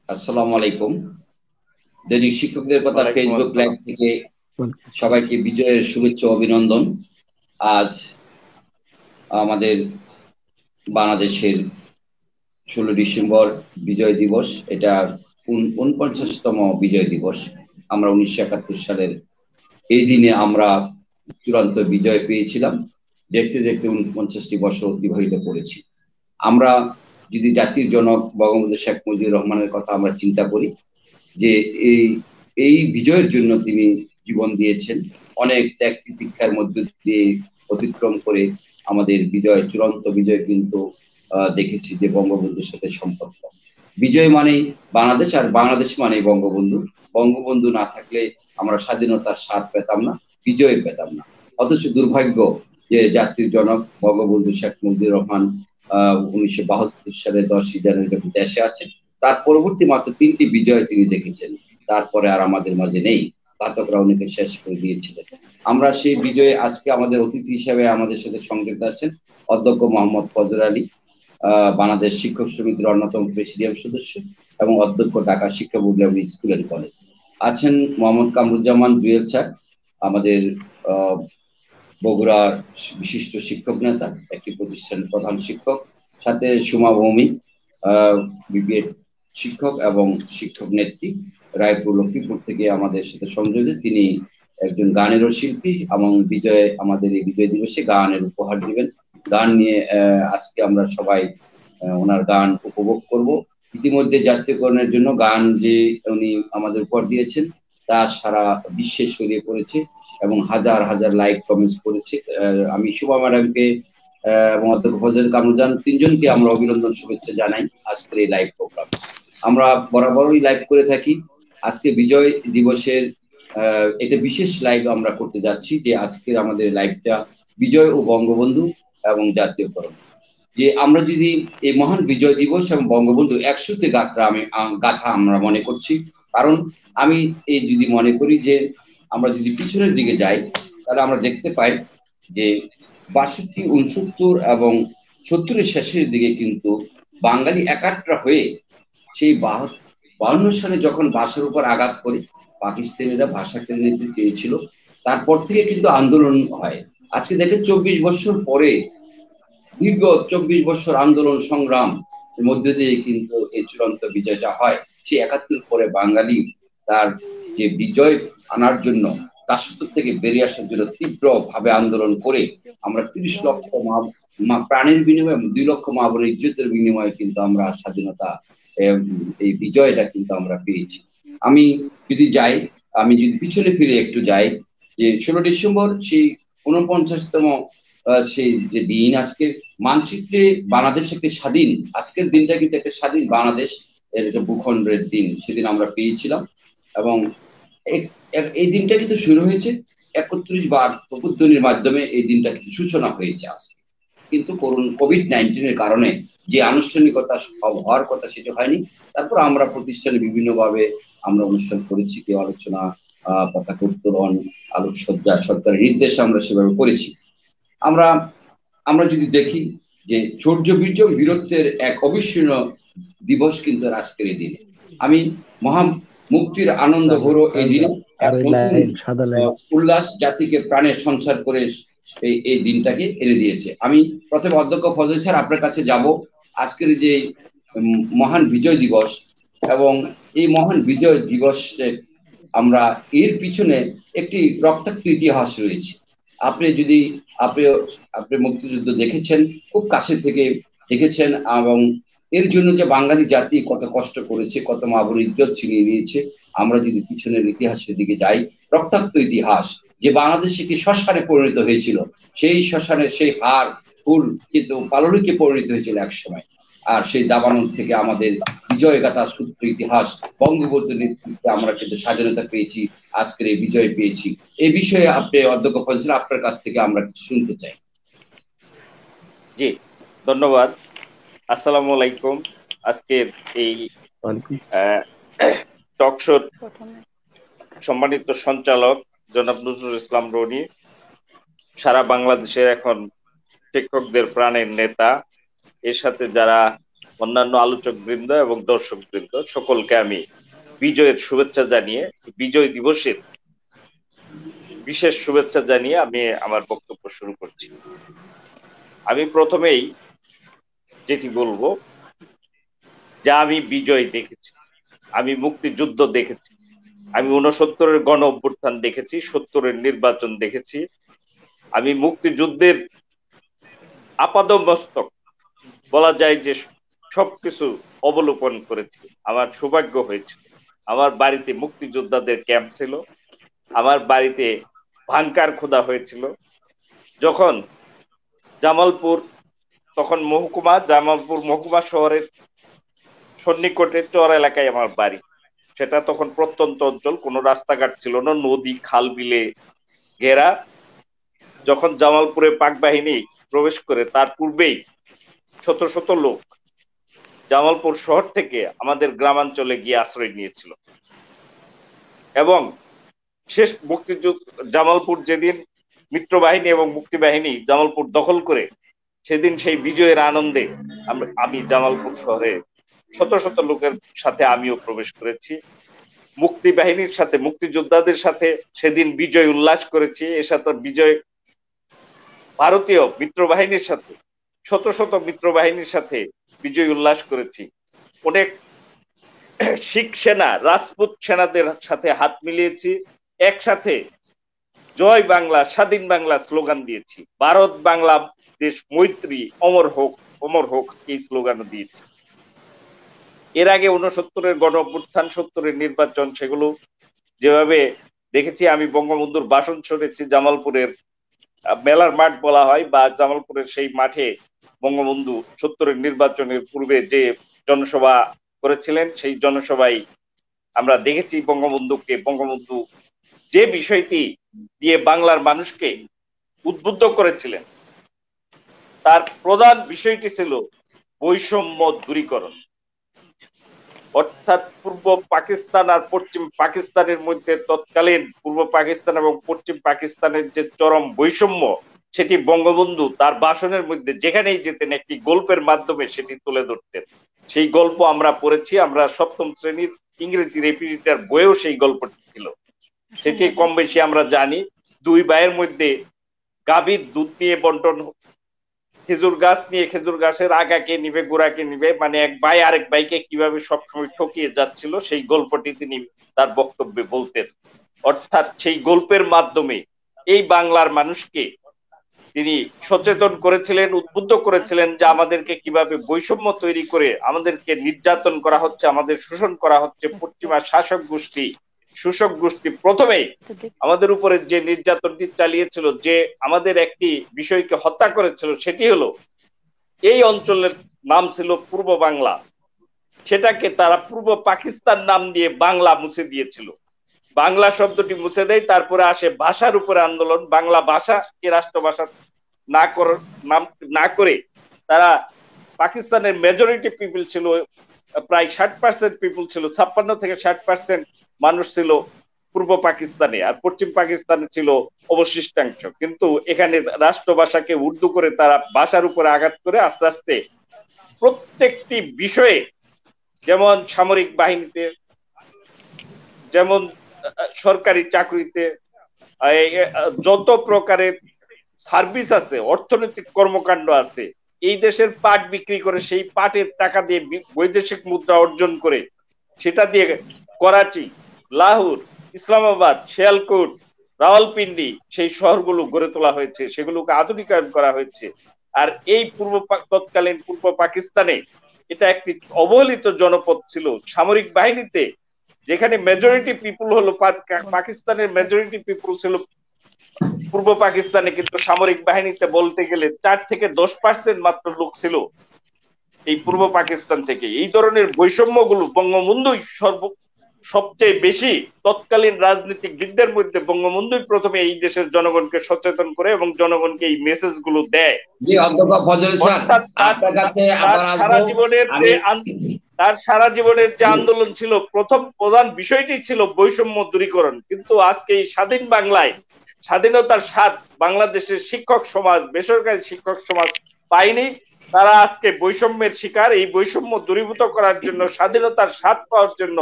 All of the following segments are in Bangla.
আসসালামু আলাইকুম। দৈনিক শিক্ষকদের কথা ওয়ালাইকুম ফেসবুক লাইভ আসসালাম। থেকে সবাইকে বিজয়ের শুভেচ্ছা ও অভিনন্দন। আজ আমাদের বাংলাদেশের 16 ডিসেম্বর বিজয় দিবস। এটা 49তম বিজয় দিবস। আমরা 1971 সালের এই দিনে আমরা চূড়ান্ত বিজয় পেয়েছিলাম। দেখতে দেখতে 49টি বছর অতিবাহিত করেছি। আমরা যদি জাতির জনক বঙ্গবন্ধু শেখ মুজিবুর রহমানের কথা আমরা চিন্তা করি, যে এই এই বিজয়ের জন্য তিনি জীবন দিয়েছেন, অনেক ত্যাগ তিতিক্ষার মধ্য দিয়ে অতিক্রম করে আমাদের বিজয়, চূড়ান্ত বিজয় কিন্তু দেখেছি যে বঙ্গবন্ধুর সাথে সম্পর্ক। বিজয় মানেই বাংলাদেশ, আর বাংলাদেশ মানেই বঙ্গবন্ধু। বঙ্গবন্ধু না থাকলে আমরা স্বাধীনতার স্বাদ পেতাম না, বিজয় পেতাম না। অথচ দুর্ভাগ্য যে জাতির জনক বঙ্গবন্ধু শেখ মুজিবুর রহমান 1972 সালে 10ই জানুয়ারি দেশে আছেন। তার পরবর্তী মাত্র 3টি বিজয় তিনি দেখেছেন, তারপরে আর আমাদের মাঝে নেই। ঘাতকরা উনিকে শেষ করে দিয়েছিলেন। আমরা সেই বিজয়ে আজকে আমাদের অতিথি হিসেবে আমাদের সাথে সংযুক্ত আছেন অধ্যক্ষ মোহাম্মদ ফজর আলী, বাংলাদেশ শিক্ষক সমিতির অন্যতম প্রেসিডিয়াম সদস্য এবং অধ্যক্ষ ঢাকা শিক্ষা বোর্ড স্কুল এন্ড কলেজ। আছেন মোহাম্মদ কামরুজ্জামান জুয়েল স্যার, আমাদের বগুড়ার বিশিষ্ট শিক্ষক নেতা, একটি প্রতিষ্ঠানের প্রধান শিক্ষক, সাথে সুমা ভৌমিক, বিবিএড শিক্ষক এবং শিক্ষক নেত্রী, রায়পুর লক্ষ্মীপুর থেকে আমাদের সাথে সংযোজিত। তিনি একজন গানেরও শিল্পী এবং আমাদের এই বিজয় দিবসে গানের উপহার দিবেন। গান নিয়ে আজকে আমরা সবাই ওনার গান উপভোগ করব। ইতিমধ্যে জাতীয়করণের জন্য গান যে উনি আমাদের উপহার দিয়েছেন তা সারা বিশ্বে ছড়িয়ে পড়েছে এবং হাজার হাজার লাইক কমেন্টস করেছে। আমি শুভা ম্যাডামকে এবং অধ্যক্ষ ফজল কামরুজান, তিনজনকে আমরা অভিনন্দন শুভেচ্ছা জানাই আজকের এই লাইভ প্রোগ্রাম। আমরা বরাবরই লাইভ করে থাকি। আজকে বিজয় দিবসের এটা বিশেষ লাইভ আমরা করতে যাচ্ছি, যে আজকের আমাদের লাইভটা বিজয় ও বঙ্গবন্ধু এবং জাতীয়করণ। যে আমরা যদি এই মহান বিজয় দিবস এবং বঙ্গবন্ধু একসাথে গাথা আমরা মনে করছি। কারণ আমি এই যদি মনে করি যে আমরা যদি পিছনের দিকে যাই, তাহলে আমরা দেখতে পাই যে 62, 69 এবং 70-এর শেষের দিকে কিন্তু বাঙালি একাত্রা হয়ে সেই 52 সালে যখন ভাষার উপর আঘাত করে পাকিস্তানিরা ভাষা কেড়ে নিতে চেয়েছিল, তারপর থেকে কিন্তু আন্দোলন হয়। আজকে দেখেন 24 বছর পরে, দীর্ঘ 24 বছর আন্দোলন সংগ্রাম এর মধ্যে দিয়ে কিন্তু এই চূড়ান্ত বিজয়টা হয়। সেই 71 পরে বাঙালি তার যে বিজয় আনার জন্য, দাসত্ব থেকে বেরিয়ে আসার জন্য তীব্র ভাবে আন্দোলন করে আমরা 30 লক্ষ প্রাণের বিনিময়ে, 2 লক্ষ মা বোনের ইজ্জতের বিনিময়ে কিন্তু আমরা স্বাধীনতা, এই বিজয়টা কিন্তু আমরা পেয়েছি। আমি যদি যাই, আমি যদি পিছনে ফিরে একটু যাই, যে 16 ডিসেম্বর সেই 49তম সেই যে দিন, আজকে মানচিত্রে বাংলাদেশ একটি স্বাধীন, আজকের দিনটা কিন্তু একটা স্বাধীন বাংলাদেশ এর একটা ভূখণ্ডের দিন, সেদিন আমরা পেয়েছিলাম। এবং এই দিনটা কিন্তু শুরু হয়েছে 31 বার প্রবর্তনের মাধ্যমে, এই দিনটা কিন্তু সূচনা হয়েছে আজকে। কিন্তু কোভিড-19 কারণে যে আনুষ্ঠানিকতা হওয়ার কথা সেটা হয়নি। তারপর আমরা প্রতিষ্ঠানে বিভিন্নভাবে আমরা অনুষ্ঠান করেছি, কেউ আলোচনা, পতাকা উত্তোলন, আলোকসজ্জা, সরকারের নির্দেশে আমরা সেভাবে করেছি। আমরা আমরা যদি দেখি যে শৌর্য বীর্য বীরত্বের এক অবিস্মরণীয় দিবস কিন্তু আজকের এই দিনে। আমি মহা মুক্তির আনন্দ ঘোরো এই দিনে এক নতুন উল্লাস জাতিকে প্রাণের সঞ্চার করে এই দিনটাকে এনে দিয়েছে। আমি প্রথমে অধ্যক্ষ ফজল স্যার আপনার কাছে যাব। আজকের যে মহান বিজয় দিবস এবং এই মহান বিজয় দিবসে আমরা এর পিছনে একটি রক্তাক্ত ইতিহাস রয়েছে। আপনি যদি আপনি মুক্তিযুদ্ধ দেখেছেন, খুব কাছে থেকে দেখেছেন, এবং এর জন্য যে বাঙালি জাতি কত কষ্ট করেছে, কত মা বোনের ইজ্জত ছিনিয়ে নিয়েছে। আমরা যদি পিছনের ইতিহাসের দিকে যাই, রক্তাক্ত ইতিহাস, যে বাংলাদেশ একটি শ্মশানে পরিণত হয়েছিল, সেই শ্মশানের সেই হাড় ফুল কিন্তু পাললিকে পরিণত হয়েছিল এক সময়। আর সেই দাবানল থেকে আমাদের বিজয় গাথা সূত্র ইতিহাস, বঙ্গবন্ধুর নেতৃত্বে আমরা কিন্তু স্বাধীনতা পেয়েছি, আজকের এই বিজয় পেয়েছি। এই বিষয়ে আপনি অধ্যক্ষ ফজল আপনার কাছ থেকে আমরা কিছু শুনতে চাই। জি, ধন্যবাদ। আসসালামু আলাইকুম। আজকের এই টক শোর সম্মানিত সঞ্চালক জনাব নজরুল ইসলাম রনি, সারা বাংলাদেশের এখন শিক্ষকদের প্রাণের নেতা, এর সাথে যারা অন্যান্য আলোচক বৃন্দ এবং দর্শক বৃন্দ সকলকে আমি বিজয়ের শুভেচ্ছা জানিয়ে, বিজয় দিবসের বিশেষ শুভেচ্ছা জানিয়ে আমি আমার বক্তব্য শুরু করছি। আমি প্রথমেই যেটি বলবো যে আমি বিজয় দেখেছি, আমি মুক্তিযুদ্ধ দেখেছি, আমি 69-এর গণ অভ্যুত্থান দেখেছি, 70-এর নির্বাচন দেখেছি, আমি মুক্তিযুদ্ধের আপাদমস্তক বলা যায় যে সবকিছু অবলোকন করেছি। আমার সৌভাগ্য হয়েছিল, আমার বাড়িতে মুক্তিযোদ্ধাদের ক্যাম্প ছিল, আমার বাড়িতে ভাঙ্কার খোদা হয়েছিল। যখন জামালপুর, তখন জামালপুর মহকুমা শহরের সন্নিকটে চর এলাকায় আমার বাড়ি, সেটা তখন প্রত্যন্ত অঞ্চল, কোনো রাস্তাঘাট ছিল না, নদী খাল বিলে ঘেরা। যখন জামালপুরে পাক বাহিনী প্রবেশ করে তার পূর্বেই শত শত লোক জামালপুর শহর থেকে আমাদের গ্রামাঞ্চলে গিয়ে আশ্রয় নিয়েছিল। এবং শেষ মুক্তিযুদ্ধ জামালপুর যেদিন মিত্রবাহিনী এবং মুক্তিবাহিনী জামালপুর দখল করে, সেদিন সেই বিজয়ের আনন্দে আমি জামালপুর শহরে শত শত লোকের সাথে আমিও প্রবেশ করেছি। মুক্তি বাহিনীর সাথে, মুক্তিযোদ্ধাদের সাথে সেদিন বিজয় উল্লাস করেছি। এর সাথে বিজয় ভারতীয় মিত্রবাহিনীর সাথে, শত শত মিত্রবাহিনীর সাথে বিজয় উল্লাস করেছি। অনেক শিখ সেনা, রাজপুত সেনাদের সাথে হাত মিলিয়েছি, একসাথে জয় বাংলা, স্বাধীন বাংলা স্লোগান দিয়েছি। ভারত বাংলাদেশ মৈত্রী অমর হোক, অমর হোক, এই স্লোগানও দিয়েছি। এর আগে 69-এর গণ অভ্যুত্থান, 70-এর নির্বাচন, সেগুলো যেভাবে দেখেছি, আমি বঙ্গবন্ধুর ভাষণ শুনেছি জামালপুরের মেলার মাঠ বলা হয়, বা জামালপুরের সেই মাঠে বঙ্গবন্ধু 70-এর নির্বাচনের পূর্বে যে জনসভা করেছিলেন, সেই জনসভায় আমরা দেখেছি বঙ্গবন্ধু যে বিষয়টি দিয়ে বাংলার মানুষকে উদ্বুদ্ধ করেছিলেন, তার প্রধান বিষয়টি ছিল বৈষম্য দূরীকরণ। অর্থাৎ পূর্ব পাকিস্তান আর পশ্চিম পাকিস্তানের মধ্যে তৎকালীন পূর্ব পাকিস্তান এবং পশ্চিম পাকিস্তানের যে চরম বৈষম্য, সেটি বঙ্গবন্ধু তার ভাষণের মধ্যে যেখানেই যেতেন একটি গল্পের মাধ্যমে সেটি তুলে ধরতেন। সেই গল্প আমরা পড়েছি, আমরা সপ্তম শ্রেণীর ইংরেজি রেপিডিটার বইয়েও সেই গল্পটি ছিল। সেটি কম বেশি আমরা জানি। দুই ভাইয়ের মধ্যে গাভীর দুধ নিয়ে বন্টন, খেজুর গাছ নিয়ে খেজুর গাছের আগা কে নিবে গোড়া কে নিবে, মানে এক ভাই আরেক ভাইকে কিভাবে সবসময় ঠকিয়ে যাচ্ছিল, সেই গল্পটি তিনি তার বক্তব্যে বলতেন। অর্থাৎ সেই গল্পের মাধ্যমে এই বাংলার মানুষকে তিনি সচেতন করেছিলেন, উদ্বুদ্ধ করেছিলেন যে আমাদেরকে কিভাবে বৈষম্য তৈরি করে আমাদেরকে নির্যাতন করা হচ্ছে, আমাদের শোষণ করা হচ্ছে। পশ্চিমা শোষক গোষ্ঠী প্রথমেই আমাদের উপরে যে নির্যাতনটি চালিয়েছিল, যে আমাদের একটি বিষয়কে হত্যা করেছিল, সেটি হলো এই অঞ্চলের নাম ছিল পূর্ব বাংলা, সেটাকে তারা পূর্ব পাকিস্তান নাম দিয়ে বাংলা মুছে দিয়েছিল। বাংলা শব্দটি মুছে দেয়, তারপরে আসে ভাষার উপরে আন্দোলন। বাংলা ভাষাকে রাষ্ট্রভাষা না করে তারা, পাকিস্তানের মেজরিটি পিপল ছিল, প্রায় 60% পিপল ছিল, 56 থেকে 60% মানুষ ছিল পূর্ব পাকিস্তানে, আর পশ্চিম পাকিস্তানে ছিল অবশিষ্টাংশ। কিন্তু এখানে রাষ্ট্রভাষাকে উর্দু করে তারা ভাষার উপরে আঘাত করে আস্তে আস্তে প্রত্যেকটি বিষয়ে, যেমন সামরিক বাহিনীতে, যেমন সরকারি চাকরিতে, যত প্রকারের সার্ভিস আছে, অর্থনৈতিক কর্মকাণ্ড আছে, এই দেশের পাট বিক্রি করে সেই পাটের টাকা দিয়ে বৈদেশিক মুদ্রা অর্জন করে সেটা দিয়ে করাচি, লাহোর, ইসলামাবাদ, শিয়ালকোট, রাওয়ালপিন্ডি, সেই শহরগুলো গড়ে তোলা হয়েছে, সেগুলোকে আধুনিকায়ন করা হয়েছে। আর এই তৎকালীন পূর্ব পাকিস্তানে এটা একটি অবহেলিত জনপদ ছিল। সামরিক বাহিনীতে যেখানে মেজরিটি পিপুল হলো, পাকিস্তানের মেজরিটি পিপুল ছিল পূর্ব পাকিস্তানে, কিন্তু সামরিক বাহিনীতে বলতে গেলে 4 থেকে 10% মাত্র লোক ছিল এই পূর্ব পাকিস্তান থেকে। এই ধরনের বৈষম্যগুলো বঙ্গবন্ধুই সবচেয়ে বেশি, তৎকালীন রাজনীতিবিদদের মধ্যে বঙ্গবন্ধুই প্রথমে এই দেশের জনগণকে সচেতন করে এবং জনগণকে এই মেসেজ গুলো দেয়। তার সারা জীবনের যে আন্দোলন ছিল, প্রধান বিষয়টি ছিল বৈষম্য দূরীকরণ। কিন্তু আজকে এই স্বাধীন বাংলায়, স্বাধীনতার স্বাদ বাংলাদেশের শিক্ষক সমাজ, বেসরকারি শিক্ষক সমাজ পায়নি। তারা আজকে বৈষম্যের শিকার। এই বৈষম্য দূরীভূত করার জন্য, স্বাধীনতার স্বাদ পাওয়ার জন্য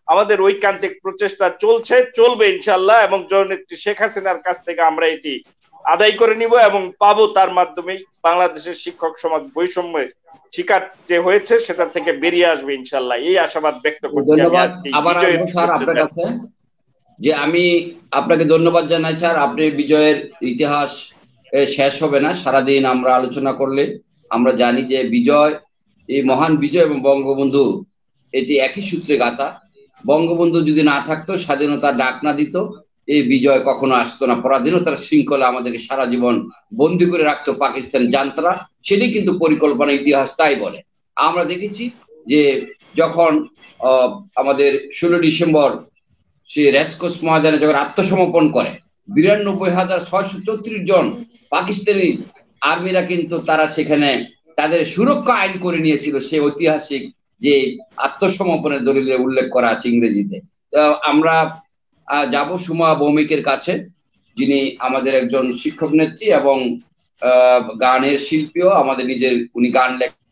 আমাদের ঐকান্তিক প্রচেষ্টা চলছে, চলবে ইনশাল্লাহ। এবং জননেত্রী শেখ হাসিনার কাছ থেকে আমরা এটি আদায় করে নিব এবং পাবো। তার মাধ্যমেই বাংলাদেশের শিক্ষক সমাজ বৈষম্যের শিকার যে হয়েছে সেটা থেকে বেরিয়ে আসবে ইনশাল্লাহ, এই আশাবাদ ব্যক্ত করছি আমি ধন্যবাদ। আজকে আবার বিজয়ের আসবো স্যার আপনার শুভেচ্ছা। কাছে, যে আমি আপনাকে ধন্যবাদ জানাই স্যার। আপনি বিজয়ের ইতিহাস শেষ হবে না, সারাদিন আমরা আলোচনা করলে। আমরা জানি যে বিজয়, এই মহান বিজয় এবং বঙ্গবন্ধু এটি একই সূত্রে গাঁথা। বঙ্গবন্ধু যদি না থাকতো, স্বাধীনতার ডাক না দিত, এই বিজয় কখনো আসতো না। পরাধীনতার শৃঙ্খলা আমাদেরকে সারা জীবন বন্দী করে রাখতো পাকিস্তান জান্তারা। সেটি কিন্তু পরিকল্পনা, ইতিহাস তাই বলে। আমরা দেখেছি যে যখন আমাদের 16 ডিসেম্বর সে রেসকোর্স ময়দানে যখন আত্মসমর্পণ করে 92,634 জন পাকিস্তানি আর্মিরা, কিন্তু তারা সেখানে তাদের সুরক্ষা আইন করে নিয়েছিল। সে ঐতিহাসিক যে আত্মসমর্পণের দলিলে উল্লেখ করা আছে ইংরেজিতে। আমরা যাব সুমা ভৌমিকের কাছে, যিনি আমাদের একজন শিক্ষক নেত্রী এবং গানের শিল্পীও, আমাদের নিজের উনি গান লেখেন।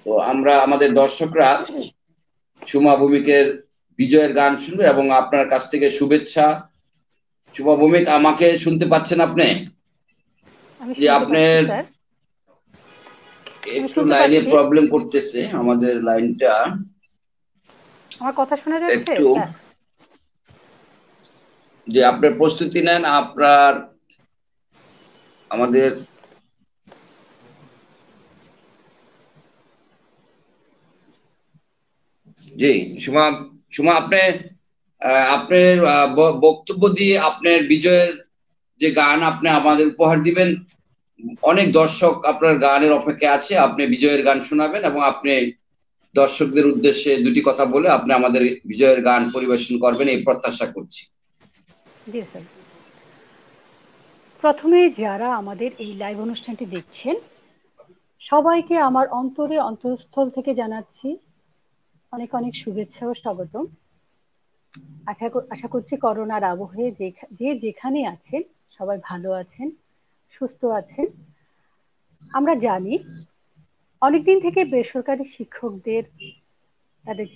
তো আমরা, আমাদের দর্শকরা সুমা ভৌমিকের বিজয়ের গান শুনবে এবং আপনার কাছ থেকে শুভেচ্ছা। সুমা ভৌমিক, আমাকে শুনতে পাচ্ছেন আপনি? যে আপনার একটু লাইনে প্রবলেম করতেছে, আমাদের লাইনটা। আমার কথা শোনা যাচ্ছে? একটু যে আপনার প্রস্তুতি নেন, আপনার আমাদের জি সুমা, সুমা আপনি আপনার বক্তব্য দিয়ে আপনার বিজয়ের যে গান আপনি আমাদের উপহার দিবেন। অনেক দর্শক আপনার গানের অপেক্ষায় আছে, আপনি বিজয়ের গান শোনাবেন এবং আপনি দর্শকদের উদ্দেশ্যে দুটি কথা বলে আপনি আমাদের বিজয়ের গান পরিবেশন করবেন, এই প্রত্যাশা করছি। জি স্যার। প্রথমে যারা আমাদের এই লাইভ অনুষ্ঠানটি দেখছেন সবাইকে আমার অন্তরস্থল থেকে জানাচ্ছি অনেক অনেক শুভেচ্ছা ও স্বাগতম। আশা করছি করোনার আবহে যে যেখানে আছেন সবাই ভালো আছেন, সুস্থ আছেন। আমরা জানি অনেকদিন থেকে বেসরকারি শিক্ষকদের তাদের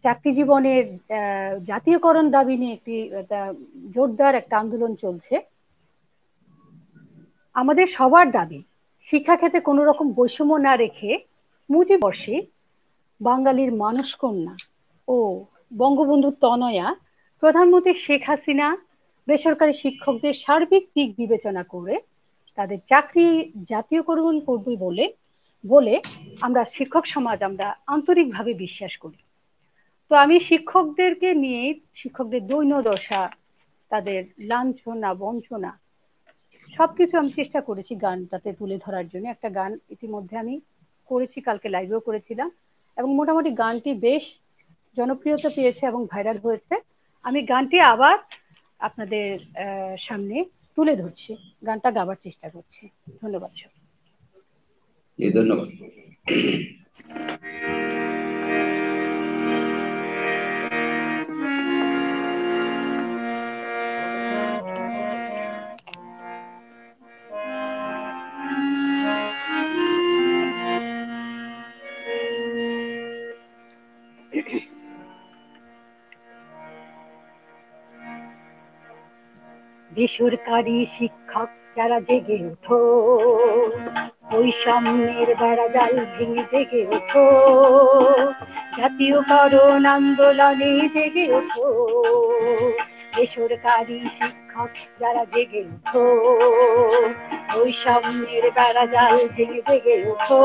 চাকরি জীবনের জাতীয়করণ দাবি নিয়ে একটি জোরদার একটা আন্দোলন চলছে। আমাদের সবার দাবি শিক্ষা ক্ষেত্রে কোনো রকম বৈষম্য না রেখে মুজিব বর্ষে বাঙালির মানসকন্যা ও বঙ্গবন্ধু তনয়া প্রধানমন্ত্রী শেখ হাসিনা বেসরকারি শিক্ষকদের সার্বিক দিক বিবেচনা করে তাদের চাকরি জাতীয়করণ করবে বলে আমরা শিক্ষক সমাজ আমরা আন্তরিকভাবে বিশ্বাস করি। তো আমি শিক্ষকদেরকে নিয়ে শিক্ষকদের দৈন্যদশা, তাদের লাঞ্ছনা বঞ্চনা সবকিছু আমি চেষ্টা করেছি গানটাতে তুলে ধরার জন্য। একটা গান ইতিমধ্যে আমি করেছি, কালকে লাইভেও করেছিলাম এবং মোটামুটি গানটি বেশ জনপ্রিয়তা পেয়েছে এবং ভাইরাল হয়েছে। আমি গানটি আবার আপনাদের সামনে তুলে ধরছি, গানটা গাবার চেষ্টা করছি। ধন্যবাদ সব। ধন্যবাদ। বেসরকারি শিক্ষক যারা জেগে ওঠো, বৈষম্যের বেড়াজাল ভেঙে জেগে ওঠো, জাতীয়করণ আন্দোলনে জেগে ওঠো। বেসরকারি শিক্ষক যারা জেগে ওঠো, বৈষম্যের বেড়াজাল ভেঙে জেগে ওঠো,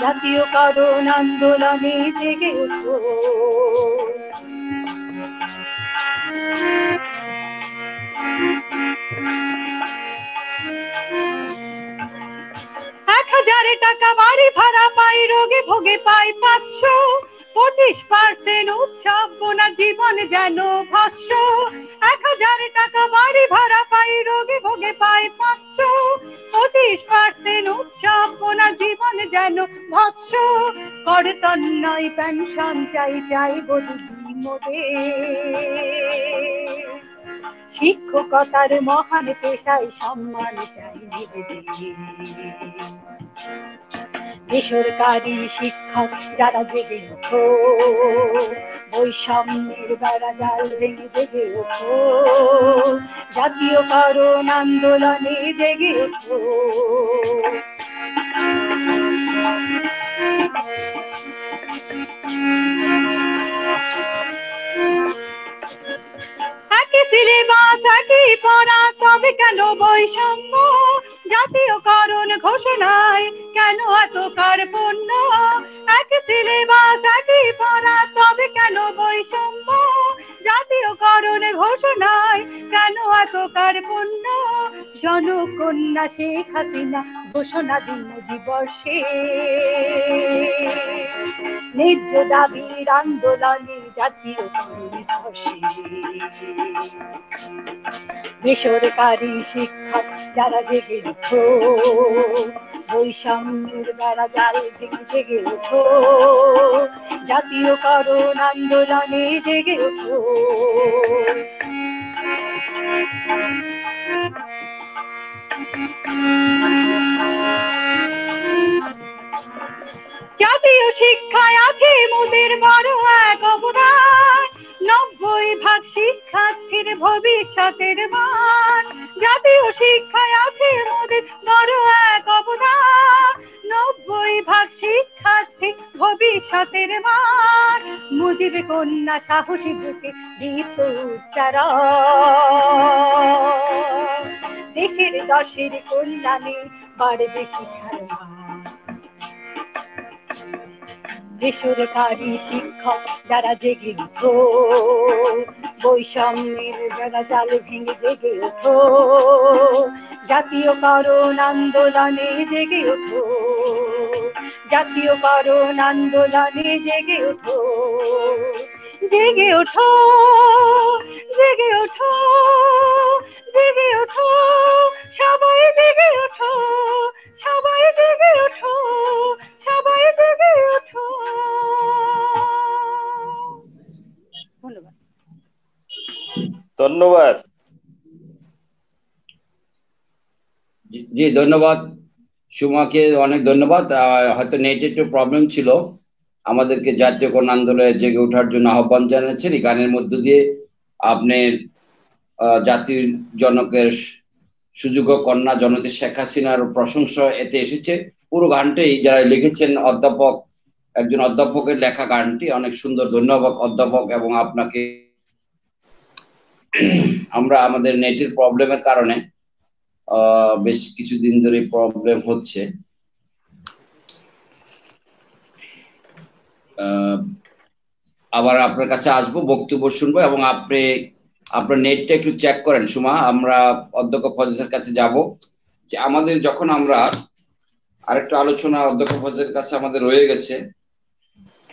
জাতীয়করণ আন্দোলনে জেগে ওঠো। 1,000 টাকা বাড়ি ভাড়া পাই, রোগে ভোগে পাই 500, 25% উৎসব বোনা জীবন যেন ভাষ্য। 1,000 টাকা বাড়ি ভাড়া পাই, রোগে ভোগে পাই 500, 25% উৎসব বোনা জীবন যেন ভাষ্য। করতন নয় পেনশন চাই চাই বলি মোদের, শিক্ষকতার মহান পেশায় সম্মান চাই বেসরকারি শিক্ষক যারা জেগে ওঠো বৈষম্যের বেড়াজাল ভেঙে জেগে ওঠো জাতীয়করণ আন্দোলনে জেগে ওঠো একই সিলেবাস একই পড়া তবে কেন বৈষম্য জাতীয়করণ ঘোষণায় কেন এত কার্পণ্য একই সিলেবাস একই পড়া তবে কেন বৈষম্য জাতীয়করণ ঘোষণায় কেন এত কার্পণ্য জনকন্যা শেখ হাসিনা ঘোষণা দিন দিবসে ন্যায্য দাবির আন্দোলনে জাতীয় দিবসে বেসরকারি শিক্ষক যারা জেগে ওঠো বৈষম্যের বেড়াজাল থেকে জেগে ওঠো জাতীয়করণ আন্দোলনে জেগে ওঠো জাতীয় শিক্ষায় আছে মোদের বড় এক অবদান 90% শিক্ষার্থীর ভবিষ্যতের মান জাতীয় শিক্ষায় আছে মোদের বড় এক অবদান 90% শিক্ষার্থী ভবিষ্যতের মান মুজিব কন্যা সাহসী বুকে দীপ্ত উচ্চারণ দেশের দশের কল্যাণে বাড়বে শিক্ষার মান বেসরকারি শিক্ষক যারা জেগে ওঠো বৈষম্যের বেড়াজাল ভেঙে জেগে ওঠো জাতীয়করণ আন্দোলনে জেগে ওঠো জাতীয়করণ আন্দোলনে জেগে ওঠো জেগে ওঠো জেগে ওঠো জেগে ওঠো সবাই জেগে ওঠো সবাই জেগে ওঠো সবাই জেগে ওঠো ধন্যবাদ ধন্যবাদ জি ধন্যবাদ সুমাকে অনেক ধন্যবাদ হয়তো নেটে একটু প্রবলেম ছিল আমাদেরকে জাতীয়করণ আন্দোলনে জেগে ওঠার জন্য আহ্বান জানাচ্ছেন এই গানের মধ্য দিয়ে আপনি জাতির জনকের সুযোগ্য কন্যা জনতা শেখ হাসিনার প্রশংসা এতে এসেছে পুরো গানটাই যারা লিখেছেন অধ্যাপক একজন অধ্যাপকের লেখা গানটি অনেক সুন্দর ধন্যবাদ অধ্যাপক এবং আপনাকে আমরা আমাদের নেটের প্রবলেমের কারণে বেশ কিছুদিন ধরে প্রবলেম হচ্ছে আবার আপনার কাছে আসবো বক্তব্য শুনবো এবং আপনি আপনার নেটটা একটু চেক করেন সুমা আমরা অধ্যক্ষ ফজলের কাছে যাব যে আমাদের যখন আমরা আরেকটা আলোচনা অধ্যক্ষ ফজলের কাছে আমাদের রয়ে গেছে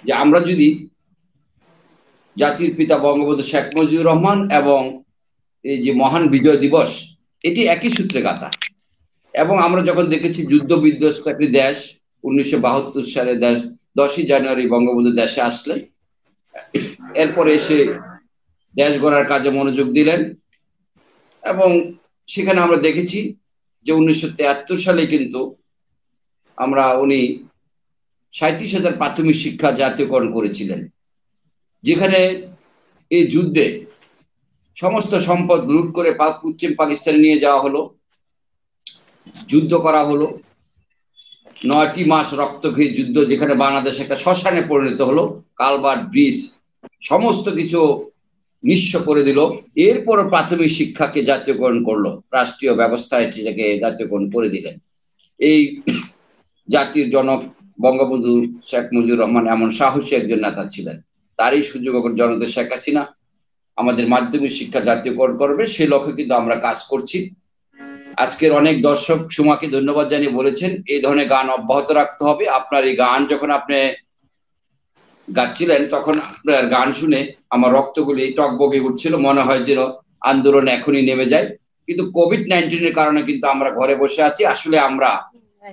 যে আমরা যদি জাতির পিতা বঙ্গবন্ধু শেখ মুজিবুর রহমান এবং এই যে মহান বিজয় দিবস এটি একই সূত্রে গাঁথা এবং আমরা যখন দেখেছি যুদ্ধ বিধ্বস্ত একটি দেশ 1972 সালে 10ই জানুয়ারি বঙ্গবন্ধু দেশে আসলেন এরপরে এসে দেশ গড়ার কাজে মনোযোগ দিলেন এবং সেখানে আমরা দেখেছি যে 1973 সালে কিন্তু উনি 37,000 প্রাথমিক শিক্ষা জাতীয়করণ করেছিলেন যেখানে এই যুদ্ধে সমস্ত সম্পদ লুট করে পশ্চিম পাকিস্তানে নিয়ে যাওয়া হলো যুদ্ধ করা হলো 9টি মাস রক্ত খেয়ে যুদ্ধ যেখানে বাংলাদেশ একটা শ্মশানে পরিণত হলো কালভার্ট ব্রিজ সমস্ত কিছু নিঃস্ব করে দিল এরপর প্রাথমিক শিক্ষাকে জাতীয়করণ করলো রাষ্ট্রীয় ব্যবস্থায় এটাকে জাতীয়করণ করে দিলেন এই জাতির জনক বঙ্গবন্ধু শেখ মুজিবুর রহমান এমন সাহসী একজন নেতা ছিলেন তারই সুযোগ জনতা শেখ হাসিনা আমাদের মাধ্যমিক শিক্ষা জাতীয়করণ করবে সেই লক্ষ্যে কিন্তু আমরা কাজ করছি আজকের অনেক দর্শক সুমাকে ধন্যবাদ জানিয়ে বলেছেন এই ধরনের গান অব্যাহত রাখতে হবে আপনার এই গান যখন আপনি গাচ্ছিলেন তখন আপনার গান শুনে আমার রক্তগুলি টকবকে উঠছিল মনে হয় যেন আন্দোলন এখনই নেমে যায় কিন্তু কোভিড-19 কারণে কিন্তু আমরা ঘরে বসে আছি আসলে আমরা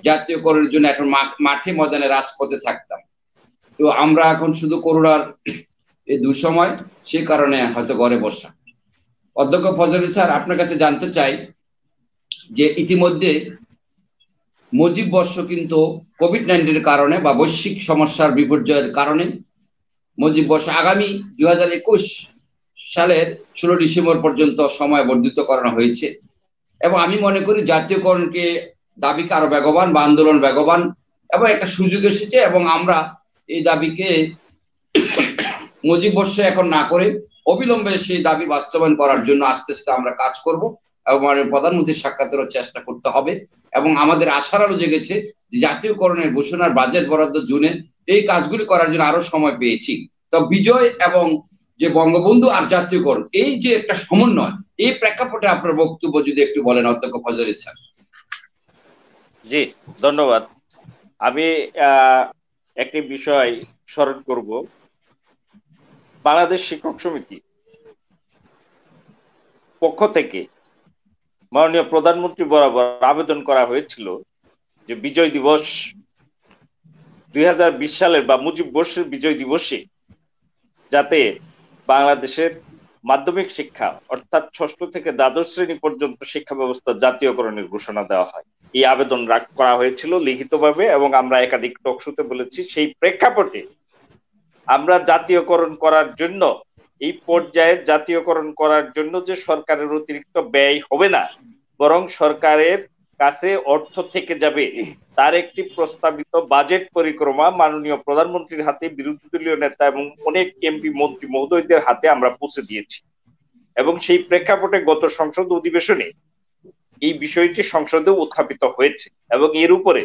জাতীয়করণের জন্য এখন মাঠে ময়দানে রাজপথে থাকতাম তো আমরা এখন শুধু করোনার এই দুঃসময় সে কারণে হয়তো ঘরে বসা অধ্যক্ষ ফজল স্যার, আপনার কাছে জানতে চাই যে ইতিমধ্যে মুজিব বর্ষ কিন্তু কোভিড-19 কারণে বা বৈশ্বিক সমস্যার বিপর্যয়ের কারণে মুজিব বর্ষ আগামী 2021 সালের 16 ডিসেম্বর পর্যন্ত সময় বর্ধিত করানো হয়েছে। এবং আমি মনে করি জাতীয়করণকে দাবিকে আরো বেগবান বা আন্দোলন বেগবান এবং একটা সুযোগ এসেছে, এবং আমরা এই দাবিকে মুজিব বর্ষে এখন না করে অবিলম্বে সেই দাবি বাস্তবায়ন করার জন্য আস্তে আস্তে আমরা কাজ করব এবং প্রধানমন্ত্রীর সাক্ষাতেরও চেষ্টা করতে হবে। এবং আমাদের আশার আলো জেগেছে জাতীয়করণের ঘোষণার বাজেট বরাদ্দ জুনে এই কাজগুলি করার জন্য আরো সময় পেয়েছি। তো বিজয় এবং যে বঙ্গবন্ধু আর জাতীয়করণ, এই যে একটা সমন্বয়, এই প্রেক্ষাপটে আপনার বক্তব্য যদি একটু বলেন অধ্যক্ষ ফজল স্যার। জি, ধন্যবাদ। আমি একটি বিষয় স্মরণ করব। বাংলাদেশ শিক্ষক সমিতি পক্ষ থেকে মাননীয় প্রধানমন্ত্রী বরাবর আবেদন করা হয়েছিল যে বিজয় দিবস 2020 সালের বা মুজিব বর্ষের বিজয় দিবসে যাতে বাংলাদেশের মাধ্যমিক শিক্ষা অর্থাৎ ষষ্ঠ থেকে দ্বাদশ শ্রেণী পর্যন্ত শিক্ষা ব্যবস্থা জাতীয়করণের ঘোষণা দেওয়া হয়। এই আবেদন করা হয়েছিল লিখিতভাবে এবং আমরা একাধিক টকশোতে বলেছি। সেই প্রেক্ষাপটে আমরা জাতীয়করণ করার জন্য, এই পর্যায়ের জাতীয়করণ করার জন্য যে সরকারের অতিরিক্ত ব্যয় হবে না, বরং সরকারের কাছে অর্থ থেকে যাবে, তার একটি প্রস্তাবিত বাজেট পরিক্রমা মাননীয় প্রধানমন্ত্রীর হাতে, বিরোধী দলীয় নেতা এবং অনেক এমপি মন্ত্রী মহোদয়দের হাতে আমরা পৌঁছে দিয়েছি। এবং সেই প্রেক্ষাপটে গত সংসদ অধিবেশনে এই বিষয়টি সংসদে উত্থাপিত হয়েছে এবং এর উপরে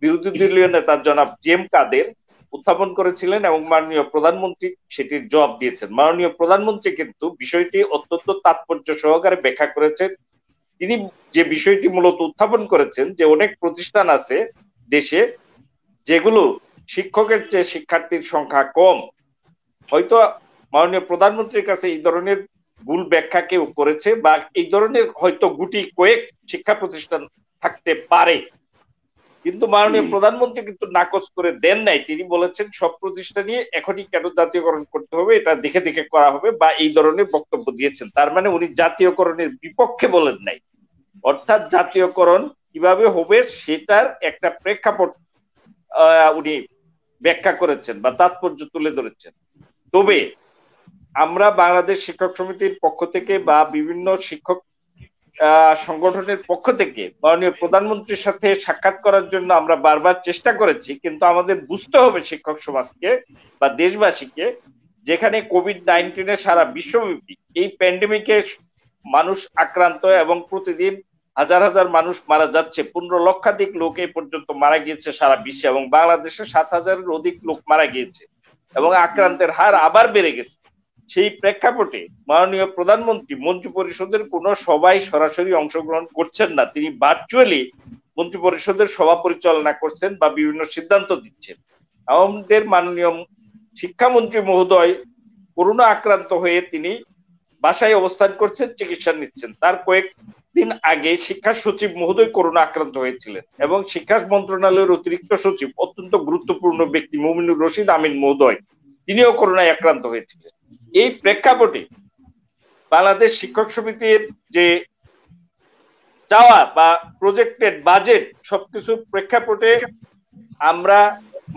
বিরোধী দলীয় নেতা জনাব জেম কাদের উত্থাপন করেছিলেন এবং মাননীয় প্রধানমন্ত্রী সেটির জবাব দিয়েছেন। মাননীয় প্রধানমন্ত্রী কিন্তু বিষয়টি অত্যন্ত তাৎপর্য সহকারে ব্যাখ্যা করেছেন। তিনি যে বিষয়টি মূলত উত্থাপন করেছেন যে অনেক প্রতিষ্ঠান আছে দেশে যেগুলো শিক্ষকের চেয়ে শিক্ষার্থীর সংখ্যা কম, হয়তো মাননীয় প্রধানমন্ত্রীর কাছে এই ধরনের ভুল ব্যাখ্যা কেউ করেছে বা এই ধরনের হয়তো গুটি কয়েক শিক্ষা প্রতিষ্ঠান থাকতে পারে, কিন্তু মাননীয় প্রধানমন্ত্রী কিন্তু নাকচ করে দেন নাই। তিনি বলেছেন সব প্রতিষ্ঠানই এখনই কেন জাতীয়করণ করতে হবে, এটা দেখে দেখে করা হবে, বা এই ধরনের বক্তব্য দিয়েছেন। তার মানে উনি জাতীয়করণের বিপক্ষে বলেন নাই, অর্থাৎ জাতীয়করণ কিভাবে হবে সেটার একটা প্রেক্ষাপট উনি ব্যাখ্যা করেছেন বা তাৎপর্য তুলে ধরেছেন। তবে আমরা বাংলাদেশ শিক্ষক সমিতির পক্ষ থেকে বা বিভিন্ন শিক্ষক সংগঠনের পক্ষ থেকে মাননীয় প্রধানমন্ত্রীর সাথে সাক্ষাৎ করার জন্য আমরা বারবার চেষ্টা করেছি, কিন্তু আমাদের বুঝতে হবে শিক্ষক সমাজকে বা দেশবাসীকে, যেখানে কোভিড-19 সারা বিশ্বব্যাপী এই প্যান্ডেমিকে মানুষ আক্রান্ত এবং প্রতিদিন হাজার হাজার মানুষ মারা যাচ্ছে, 15 লক্ষাধিক লোক এই পর্যন্ত মারা গিয়েছে সারা বিশ্বে এবং বাংলাদেশে 7,000-এর অধিক লোক মারা গিয়েছে এবং আক্রান্তের হার আবার বেড়ে গেছে। সেই প্রেক্ষাপটে মাননীয় প্রধানমন্ত্রী মন্ত্রী পরিষদের কোনো সভায় সরাসরি অংশগ্রহণ করছেন না, তিনি ভার্চুয়ালি মন্ত্রী পরিষদের সভা পরিচালনা করছেন বা বিভিন্ন সিদ্ধান্ত দিচ্ছেন। আমাদের মাননীয় শিক্ষামন্ত্রী মহোদয় করোনা আক্রান্ত হয়ে তিনি বাসায় অবস্থান করছেন, চিকিৎসা নিচ্ছেন। তার কয়েকদিন আগে শিক্ষা সচিব মহোদয় করোনা আক্রান্ত হয়েছিলেন এবং শিক্ষা মন্ত্রণালয়ের অতিরিক্ত সচিব অত্যন্ত গুরুত্বপূর্ণ ব্যক্তি মুমিনুর রশিদ আমিন মহোদয়, তিনিও করোনায় আক্রান্ত হয়েছিলেন। এই প্রেক্ষাপটে বাংলাদেশ শিক্ষক সমিতির যে চাওয়া বা প্রজেক্টেড বাজেট সবকিছুর প্রেক্ষাপটে আমরা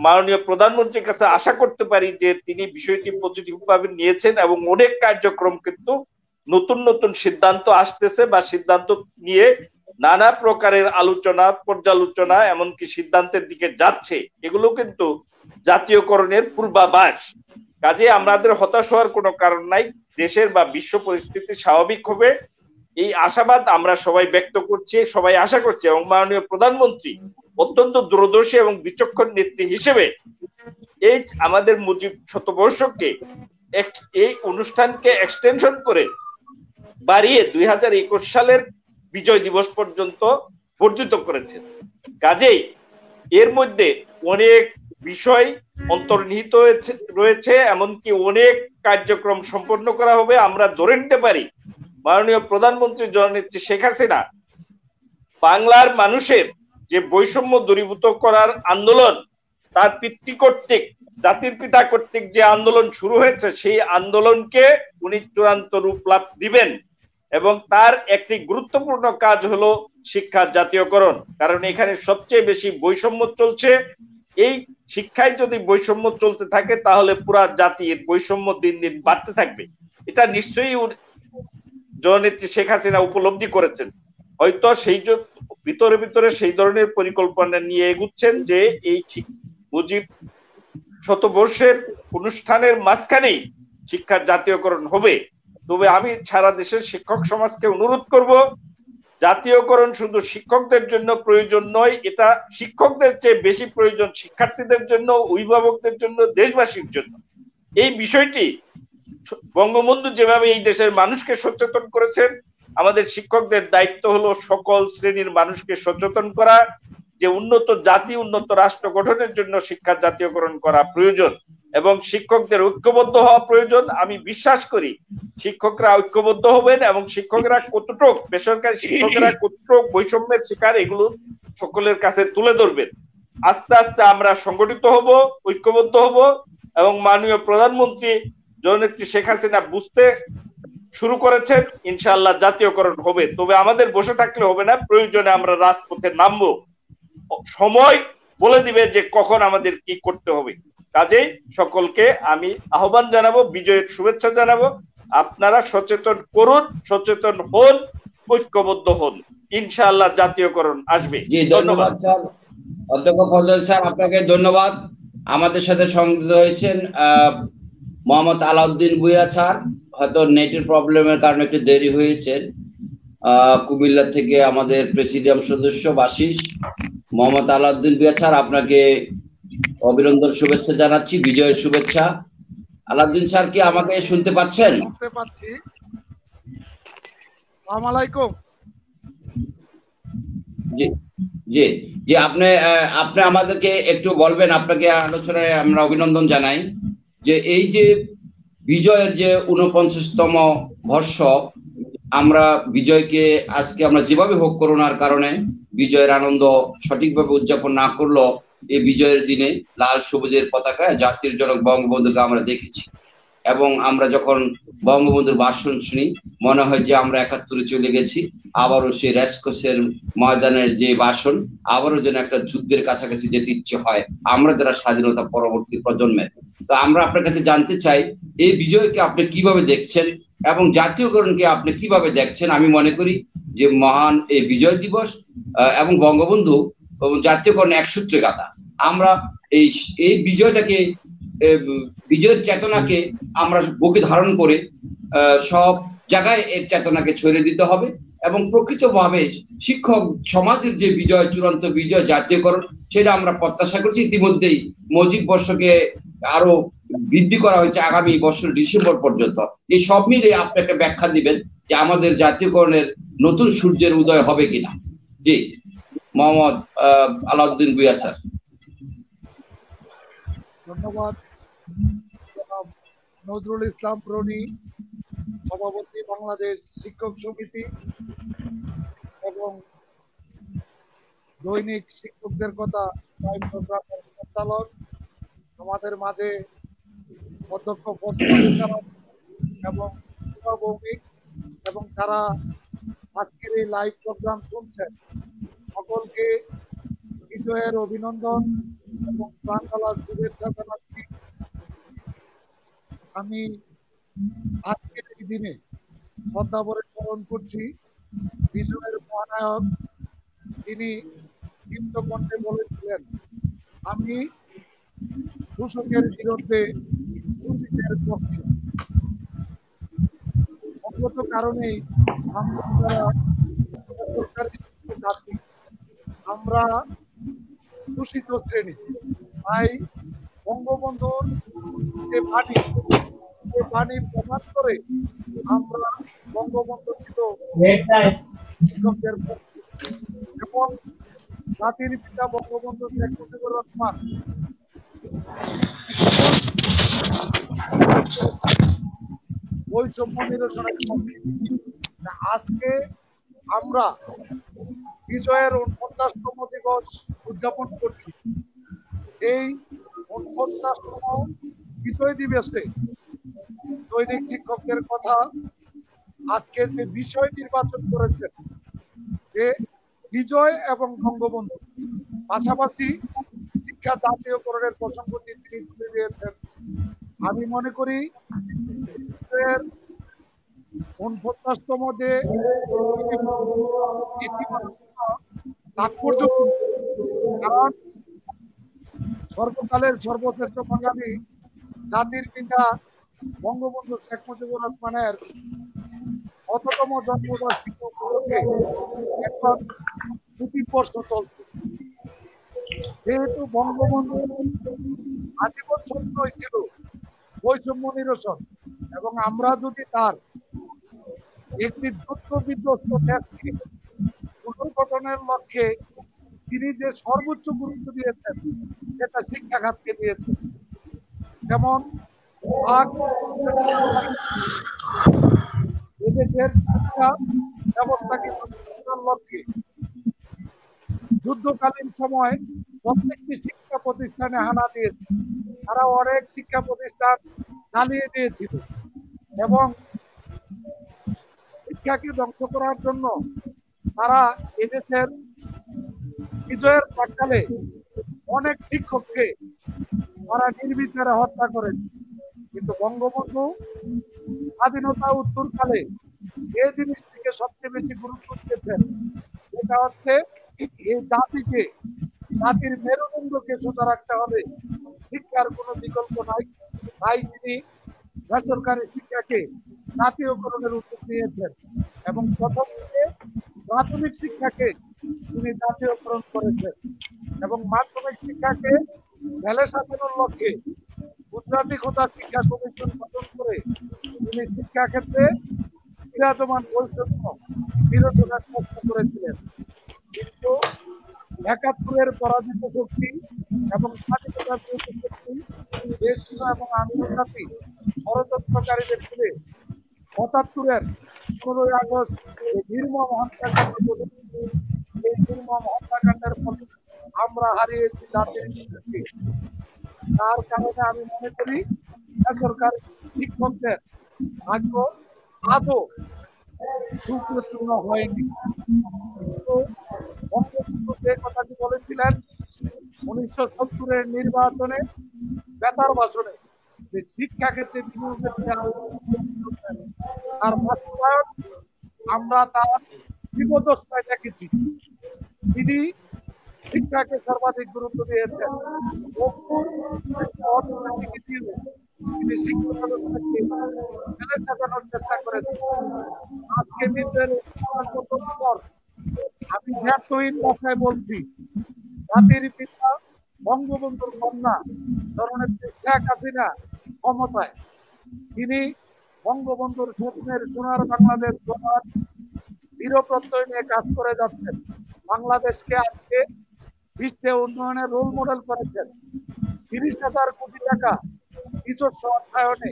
মাননীয় প্রধানমন্ত্রীর কাছে আশা করতে পারি যে তিনি বিষয়টি পজিটিভ ভাবে নিয়েছেন এবং অনেক কার্যক্রম কিন্তু নতুন নতুন সিদ্ধান্ত আসতেছে বা সিদ্ধান্ত নিয়ে নানা প্রকারের আলোচনা, পর্যালোচনা, এমনকি সিদ্ধান্তের দিকে যাচ্ছে। এগুলো কিন্তু জাতীয়করণের পূর্বাভাস। কাজে আমাদের হতাশ হওয়ার কোনো কারণ নাই। দেশের বা বিশ্ব পরিস্থিতি স্বাভাবিক হবে, এই আশাবাদ আমরা সবাই ব্যক্ত করছি, সবাই আশা করছি। এবং মাননীয় প্রধানমন্ত্রী অত্যন্ত দূরদর্শী এবং বিচক্ষণ নেত্রী হিসেবে এই আমাদের মুজিব শতবর্ষকে এই অনুষ্ঠানকে এক্সটেনশন করে বাড়িয়ে 2021 সালের বিজয় দিবস পর্যন্ত বর্ধিত করেছেন। কাজেই এর মধ্যে অনেক বিষয় অন্তর্নিহিত রয়েছে, এমনকি অনেক কার্যক্রম সম্পন্ন করা হবে। আমরা ধরে নিতে পারি মাননীয় প্রধানমন্ত্রী জননেত্রী শেখ হাসিনা বাংলার মানুষের যে বৈষম্য দূরীভূত করার আন্দোলন, তার পিতৃ কর্তৃক, জাতির পিতা কর্তৃক যে আন্দোলন শুরু হয়েছে, সেই আন্দোলনকে উনি চূড়ান্ত রূপ লাভ দিবেন এবং তার একটি গুরুত্বপূর্ণ কাজ হলো শিক্ষার জাতীয়করণ। কারণ এখানে সবচেয়ে বেশি বৈষম্য চলছে। এই শিক্ষায় যদি বৈষম্য চলতে থাকে তাহলে পুরা জাতির বৈষম্য দিন দিন বাড়তে থাকবে। এটা নিশ্চয়ই জননেত্রী শেখ হাসিনা উপলব্ধি করেছেন। হয়তো সেই ভিতরে ভিতরে সেই ধরনের পরিকল্পনা নিয়ে এগুচ্ছেন যে এই মুজিব শতবর্ষের অনুষ্ঠানের মাঝখানেই শিক্ষার জাতীয়করণ হবে। তবে আমি সারা দেশের শিক্ষক সমাজকে অনুরোধ করব, জাতীয়করণ শুধু শিক্ষকদের জন্য প্রয়োজন নয়, এটা শিক্ষকদের চেয়ে বেশি প্রয়োজন শিক্ষার্থীদের জন্য, অভিভাবকদের জন্য, দেশবাসীর জন্য। এই বিষয়টি বঙ্গবন্ধু যেভাবে এই দেশের মানুষকে সচেতন করেছেন, আমাদের শিক্ষকদের দায়িত্ব হলো সকল শ্রেণীর মানুষকে সচেতন করা যে উন্নত জাতি, উন্নত রাষ্ট্র গঠনের জন্য শিক্ষার জাতীয়করণ করা প্রয়োজন এবং শিক্ষকদের ঐক্যবদ্ধ হওয়া প্রয়োজন। আমি বিশ্বাস করি শিক্ষকরা ঐক্যবদ্ধ হবেন এবং শিক্ষকরা কতটুক, বেসরকারি শিক্ষকরা কতটুক বৈষম্যের শিকার, এগুলো সকলের কাছে তুলে ধরবেন। আস্তে আস্তে আমরা সংগঠিত হব, ঐক্যবদ্ধ হব এবং মাননীয় প্রধানমন্ত্রী জননেত্রী শেখ হাসিনা বুঝতে শুরু করেছেন, ইনশাআল্লাহ জাতীয়করণ হবে। তবে আমাদের বসে থাকলে হবে না, প্রয়োজনে আমরা রাজপথে নামবো। সময় বলে দিবে যে কখন আমাদের কি করতে হবে। কাজেই সকলকে আমি আহ্বান জানাবো, বিজয়ের শুভেচ্ছা জানাবো। আপনারা সচেতন করুন, সচেতন হন, ঐক্যবদ্ধ হন, ইনশাআল্লাহ জাতীয়করণ আসবে। জি, ধন্যবাদ স্যার। অধ্যক্ষ ফজল স্যার, আপনাকে ধন্যবাদ। আমাদের সাথে সংযুক্ত হয়েছেন মোহাম্মদ আলাউদ্দিন ভূঁইয়া স্যার। হয়তো নেটের প্রবলেমের কারণে একটু দেরি হয়েছে। কুমিল্লা থেকে আমাদের প্রেসিডিয়াম সদস্য বাসিস মোহাম্মদ আলাউদ্দিন ভূঁইয়া স্যার, আপনাকে অভিনন্দন, শুভেচ্ছা জানাচ্ছি, বিজয়ের শুভেচ্ছা। আলাউদ্দিন স্যার, কি আমাকে শুনতে পাচ্ছেন? শুনতে পাচ্ছি। আসসালামু আলাইকুম। জি জি জি, আপনি আমাদেরকে একটু বলবেন, আপনাকে আলোচনায় আমরা অভিনন্দন জানাই যে এই যে বিজয়ের যে 49তম বর্ষ, আমরা বিজয়কে আজকে আমরা যেভাবে হোক করোনার কারণে বিজয়ের আনন্দ সঠিকভাবে উদযাপন না করলো, এই বিজয়ের দিনে লাল সবুজের পতাকায় জাতির জনক বঙ্গবন্ধুকে আমরা দেখেছি এবং আমরা যখন বঙ্গবন্ধুর ভাষণ শুনি মনে হয় যে আমরা 71-এ চলে গেছি। আবারও সেই রেসকোর্সের ময়দানের যে ভাষণ, আবারও যেন একটা যুদ্ধের কাছাকাছি যেতে ইচ্ছে হয় আমরা যারা স্বাধীনতা পরবর্তী প্রজন্মের। তো আমরা আপনার কাছে জানতে চাই, এই বিজয়কে আপনি কিভাবে দেখছেন এবং জাতীয়করণকে আপনি কিভাবে দেখছেন? আমি মনে করি যে মহান এই বিজয় দিবস এবং বঙ্গবন্ধু জাতীয়করণ এক সূত্রে গাঁথা। আমরা এই বিজয়টাকে, বিজয়ের চেতনাকে আমরা বুকে ধারণ করে সব জায়গায় এর চেতনাকে ছড়িয়ে দিতে হবে এবং প্রকৃতভাবে শিক্ষক সমাজের যে বিজয়, চূড়ান্ত বিজয় জাতীয়করণ, সেটা আমরা প্রত্যাশা করছি। ইতিমধ্যেই মুজিব বর্ষকে আরো বৃদ্ধি করা হয়েছে আগামী বছর ডিসেম্বর পর্যন্ত। এই সব মিলে আপনি একটা ব্যাখ্যা দিবেন যে আমাদের জাতীয়করণের নতুন সূর্যের উদয় হবে কিনা। জি, মোহাম্মদ আলাউদ্দিন ভূঁইয়া স্যার। ধন্যবাদ। নজরুল ইসলাম রনি, সভাপতি বাংলাদেশ শিক্ষক সমিতি এবং দৈনিক শিক্ষকদের কথা প্রোগ্রামের সঞ্চালক, আমাদের মাঝে অধ্যক্ষ এবং ভৌমিক এবং যারা আজকের এই লাইভ প্রোগ্রাম শুনছেন, সকলকে বিজয়ের অভিনন্দন এবং প্রাণঢালার শুভেচ্ছা জানাচ্ছি। আমি আজকের এই দিনে শ্রদ্ধাভরে স্মরণ করছি বিজয়ের মহানায়ক, তিনি চিত্তকণ্ঠে বলেছিলেন, আমি শোষকের বিরুদ্ধে, শোষিতের পক্ষে। অজ্ঞত কারণেই আমরা যারা সরকারি শিক্ষক আছি, আমরা শোষিত শ্রেণী। তাই বঙ্গবন্ধুর যে বাণী প্রমাণ করে আমরা বঙ্গবন্ধু ছিল শিক্ষকদের পক্ষে এবং জাতির পিতা বঙ্গবন্ধু শেখ মুজিবুর রহমান বৈষম্য নিরসনের পক্ষে। আজকে আমরা বিজয়ের 49তম দিবস উদযাপন করছি। এই 49তম বিজয় দিবসে দৈনিক শিক্ষকদের কথা, আজকের যে বিষয় নির্বাচন করেছেন যে বিজয় এবং বঙ্গবন্ধু, পাশাপাশি শিক্ষা জাতীয়করণের প্রসঙ্গটি তিনি তুলে দিয়েছেন। আমি মনে করি 49তম যে তাৎপর্যপূর্ণ, কারণ সর্বকালের সর্বশ্রেষ্ঠ বাঙালি জাতির পিতা বঙ্গবন্ধু শেখ মুজিবুর রহমানের ১০তম জন্মবার্ষিকী উপলক্ষে এখন ২ বর্ষ চলছে। যেহেতু বঙ্গবন্ধু আজীবন স্বপ্নই ছিল বৈষম্য নিরসন, এবং আমরা যদি তার একটি যুদ্ধ বিধ্বস্ত দেশকে পুনর্গঠনের লক্ষ্যে তিনি যে সর্বোচ্চ গুরুত্ব দিয়েছেন সেটা শিক্ষা খাতকে দিয়েছেন। যেমন এদেশের শিক্ষা ব্যবস্থাকে লক্ষ্যে যুদ্ধকালীন সময় প্রত্যেকটি শিক্ষা প্রতিষ্ঠানে হানা দিয়েছে, তারা অনেক শিক্ষা প্রতিষ্ঠান চালিয়ে দিয়েছিল এবং শিক্ষাকে ধ্বংস করার জন্য তারা এদেশের বিজয়ের প্রাক্কালে অনেক শিক্ষককে তারা নির্বিচারে হত্যা করেছে। কিন্তু বঙ্গবন্ধু স্বাধীনতা উত্তরকালে এই জিনিসটিকে সবচেয়ে বেশি গুরুত্ব দিয়েছেন, এটা হচ্ছে এই জাতিকে, জাতির মেরুদণ্ডকে সোজা রাখতে হবে, শিক্ষার কোনো বিকল্প নাই। তাই তিনি বেসরকারি শিক্ষাকে জাতীয়করণের উদ্যোগ নিয়েছেন এবং প্রথম থেকে প্রাথমিক শিক্ষাকে তিনি জাতীয়করণ করেছেন এবং মাধ্যমিক শিক্ষাকে ঢেলে সাজানোর লক্ষ্যে গুজরাটি খোদা শিক্ষা কমিশন গঠন করে তিনি শিক্ষা ক্ষেত্রে বিরাজমান বৈষম্য বিরোধনের চেষ্টা করেছিলেন। কিন্তু ৭১-এর পরাজিত শক্তি এবং স্বাধীনতার বিরোধী শক্তি দেশীয় এবং আন্তর্জাতিক ষড়যন্ত্রকারীদের ছিল ৭৫-এর ১৫ই আগস্ট নির্মম হত্যাকাণ্ড, এই নির্মম হত্যাকাণ্ডের ফলে আমরা হারিয়েছি জাতির শক্তি। তার কারণে আমি মনে করি বেসরকারি শিক্ষকদের ভাগ্য আদৌ সুপ্রসন্ন হয়নি। বঙ্গবন্ধু যে কথাটি বলেছিলেন ১৯৭০-এর নির্বাচনে বেতার ভাষণে যে শিক্ষা ক্ষেত্রে বিনিয়োগের তার বাস্তবায়ন আমরা তার বিপদস্থায় দেখেছি। তিনি শিক্ষাকে সর্বাধিক গুরুত্ব দিয়েছেন। তিনি শিক্ষা ব্যবস্থাকে ঢেলে সাজানোর চেষ্টা করেছেন। আজকে আমি ব্যর্থহীন ভাষায় বলছি, জাতির পিতা বঙ্গবন্ধুর কন্যা জননেত্রী শেখ হাসিনা ক্ষমতায়, তিনি বঙ্গবন্ধুর স্বপ্নের সোনার বাংলাদেশ গড়ার দৃঢ় প্রত্যয় নিয়ে কাজ করে যাচ্ছেন। বাংলাদেশকে আজকে বিশ্বে উন্নয়নের রোল মডেল করেছেন। ৩০,০০০ কোটি টাকা নিজস্ব অর্থায়নে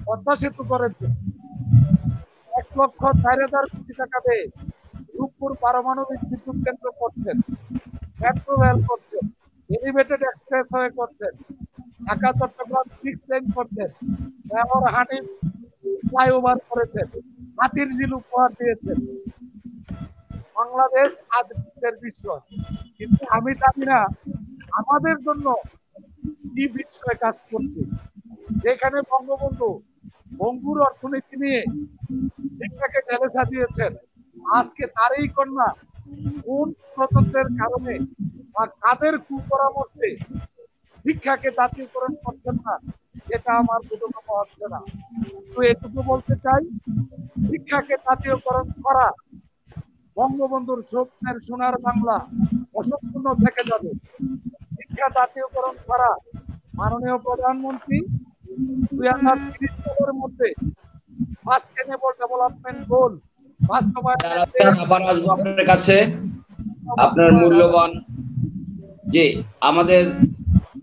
পদ্মা সেতু করেছেন। ১,০৪,০০০ কোটি টাকা দিয়ে রূপপুর পারমাণবিক বিদ্যুৎ কেন্দ্র করছেন, মেট্রো রেল করছেন, এলিভেটেড এক্সপ্রেসওয়ে করছেন, ঢাকা চট্টগ্রাম 6 লেন করছেন, মেয়র হানিফ ফ্লাইওভার করেছেন, হাতির ঝিল উপহার দিয়েছেন। বাংলাদেশ আজ বিশ্বের বিস্ময়। কিন্তু আমি জানি না আমাদের জন্য কি বিষয়ে কাজ করছে। যেখানে বঙ্গবন্ধু বঙ্গুর অর্থনীতি নিয়ে শিক্ষাকে ঢেলে সাজিয়েছেন, আজকে তারই কন্যা কোন প্রতন্ত্রের কারণে বা কাদের কুপরামর্শে শিক্ষাকে জাতীয়করণ করছেন না, সেটা আমার বোধগম্য হচ্ছে না। তো এটুকু বলতে চাই, শিক্ষাকে জাতীয়করণ করা বঙ্গবন্ধুর স্বপ্নের সোনার বাংলা অসম্পূর্ণ থেকে যাবে। শিক্ষা জাতীয়করণ করা মাননীয় প্রধানমন্ত্রী ২০৩০ সালের মধ্যে সাস্টেনেবল ডেভেলপমেন্ট গোল বাস্তবায়ন। আবার আসবো আপনার কাছে, আপনার মূল্যবান যে আমাদের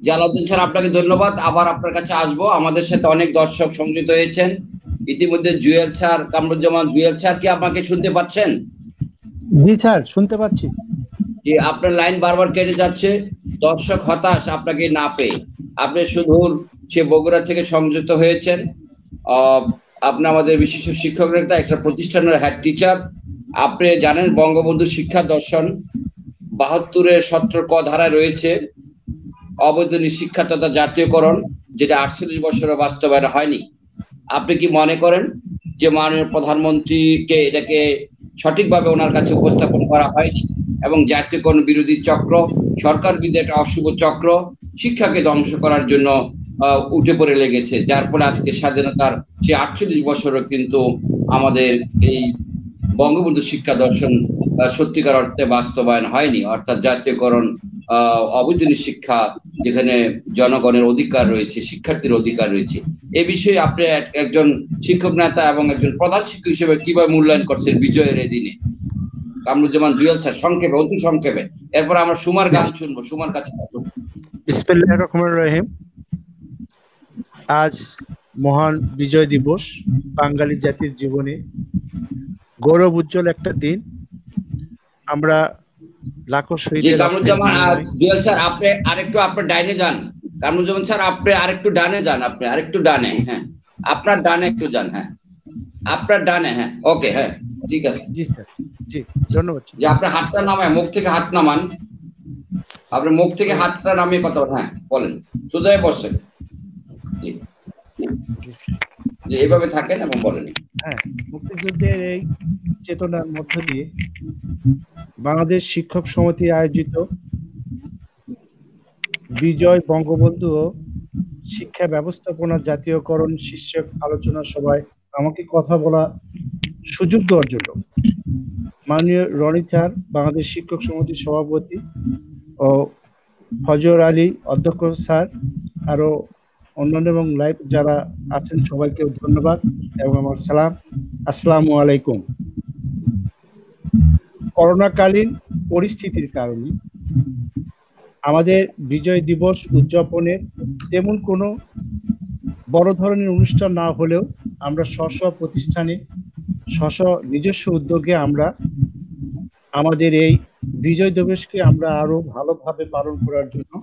জালাউদ্দিন স্যার, আপনাকে ধন্যবাদ। আবার আপনার কাছে আসবো। আমাদের সাথে অনেক দর্শক সংযুক্ত হয়েছেন ইতিমধ্যে। জুয়েল স্যার, কামরুজ্জামান জুয়েল স্যার, কি আমাকে শুনতে পাচ্ছেন? জি স্যার, শুনতে পাচ্ছি। যে আপনার লাইন বারবার কেটে যাচ্ছে, দর্শক হতাশ আপনাকে না পেয়ে। আপনি সুদূর সে বগুড়া থেকে সংযুক্ত হয়েছেন। আপনি আমাদের বিশিষ্ট শিক্ষক নেতা, একটা প্রতিষ্ঠানের হেড টিচার। আপনি জানেন বঙ্গবন্ধু শিক্ষা দর্শন ৭২-এর ১৭ ক ধারায় রয়েছে অবৈতনিক শিক্ষা তথা জাতীয়করণ, যেটা ৪৮ বছরও বাস্তবায়ন হয়নি। আপনি কি মনে করেন যে মাননীয় প্রধানমন্ত্রীকে এটাকে সঠিকভাবে ওনার কাছে উপস্থাপন করা হয়নি এবং জাতীয়করণ বিরোধী চক্র, সরকার বিরোধী একটা অশুভ চক্র শিক্ষাকে ধ্বংস করার জন্য উঠে পড়ে লেগেছে, যার ফলে আজকে স্বাধীনতার সে ৪৮ বছরও কিন্তু আমাদের এই বঙ্গবন্ধু শিক্ষা দর্শন সত্যিকার অর্থে বাস্তবায়ন হয়নি, অর্থাৎ জাতীয়করণ, অবৈতনিক শিক্ষা, যেখানে জনগণের অধিকার রয়েছে, শিক্ষার্থীর অধিকার রয়েছে। এ বিষয়ে আপনি একজন শিক্ষক নেতা এবং একজন প্রধান শিক্ষক হিসেবে কিভাবে মূল্যায়ন করছেন বিজয়ের এই দিনে? কামরুজ্জামান জুয়েল স্যার সংক্ষেপে, অতি সংক্ষেপে, এরপর আমরা সুমার গান শুনবো। সুমার কাছে বিসমিল্লাহির রহমানির রহিম। আজ মহান বিজয় দিবস, বাঙালি জাতির জীবনে গৌরব উজ্জ্বল একটা দিন। আমরা লাখো শহীদ। কামরুজ্জামান জুয়েল স্যার আপনি আরেকটু আপনার ডাইনে যান। কামরুজ্জামান স্যার আপনি আরেকটু ডানে যান, আপনি আরেকটু ডানে, হ্যাঁ আপনার ডানে একটু যান, হ্যাঁ আপনার ডানে, হ্যাঁ ওকে, হ্যাঁ ঠিক আছে। জি স্যার, জি ধন্যবাদ। যে আপনার হাতটা নামায়, মুখ থেকে হাত নামান, আপনার মুখ থেকে হাতটা নামিয়ে কথা, হ্যাঁ বলেন, সোজায় বসেন, যে এইভাবে থাকেন এবং বলেন। হ্যাঁ, মুক্তিযুদ্ধের এই চেতনার মধ্য দিয়ে বাংলাদেশ শিক্ষক সমিতি আয়োজিত বিজয় বঙ্গবন্ধু ও শিক্ষা ব্যবস্থাপনা জাতীয়করণ শীর্ষক আলোচনা সভায় আমাকে কথা বলা সুযোগ দেওয়ার জন্য মাননীয় রনি স্যার, বাংলাদেশ শিক্ষক সমিতির সভাপতি, ও ফজর আলী অধ্যক্ষ স্যার, আরো অন্যান্য এবং লাইভ যারা আছেন সবাইকে ধন্যবাদ এবং আমার সালাম। আসসালামু আলাইকুম। করোনাকালীন পরিস্থিতির কারণে আমাদের বিজয় দিবস উদযাপনের তেমন কোনো বড় ধরনের অনুষ্ঠান না হলেও আমরা স্ব প্রতিষ্ঠানে নিজস্ব উদ্যোগে আমরা আমাদের এই বিজয় দিবসকে আমরা আরো ভালোভাবে পালন করার জন্য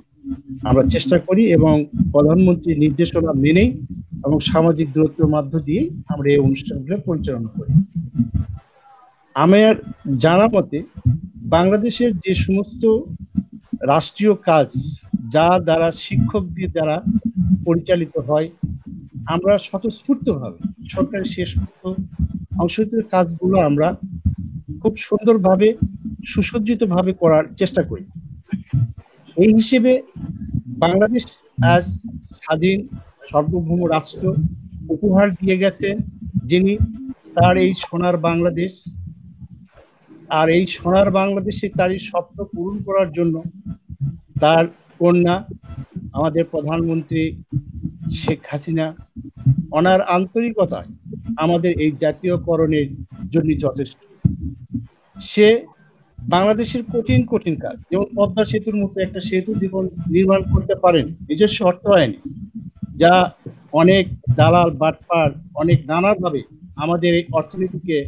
আমরা চেষ্টা করি এবং প্রধানমন্ত্রীর নির্দেশনা মেনেই এবং সামাজিক দূরত্বের মধ্য দিয়ে আমরা এই অনুষ্ঠানগুলো পরিচালনা করি। আমার জানা মতে বাংলাদেশের যে সমস্ত রাষ্ট্রীয় কাজ যা দ্বারা শিক্ষকদের দ্বারা পরিচালিত হয়, আমরা স্বতঃস্ফূর্তভাবে সরকারের সে সমস্ত অংশীদার কাজগুলো আমরা খুব সুন্দরভাবে সুসজ্জিতভাবে করার চেষ্টা করি। এই হিসেবে বাংলাদেশ আজ স্বাধীন সার্বভৌম রাষ্ট্র উপহার দিয়ে গেছেন যিনি, তার এই সোনার বাংলাদেশ, আর এই সোনার বাংলাদেশে তারই স্বপ্ন পূরণ করার জন্য তার কন্যা আমাদের প্রধানমন্ত্রী শেখ হাসিনা ওনার আন্তরিকতায় আমাদের এই জাতীয়করণের জন্য যথেষ্ট। সে বাংলাদেশের কঠিন কঠিন কাজ, যেমন পদ্মা সেতুর মতো একটা সেতু জীবন নির্মাণ করতে পারেন নিজস্ব অর্থায়নে, যা অনেক দালাল বাটপার অনেক নানাভাবে আমাদের এই অর্থনীতিকে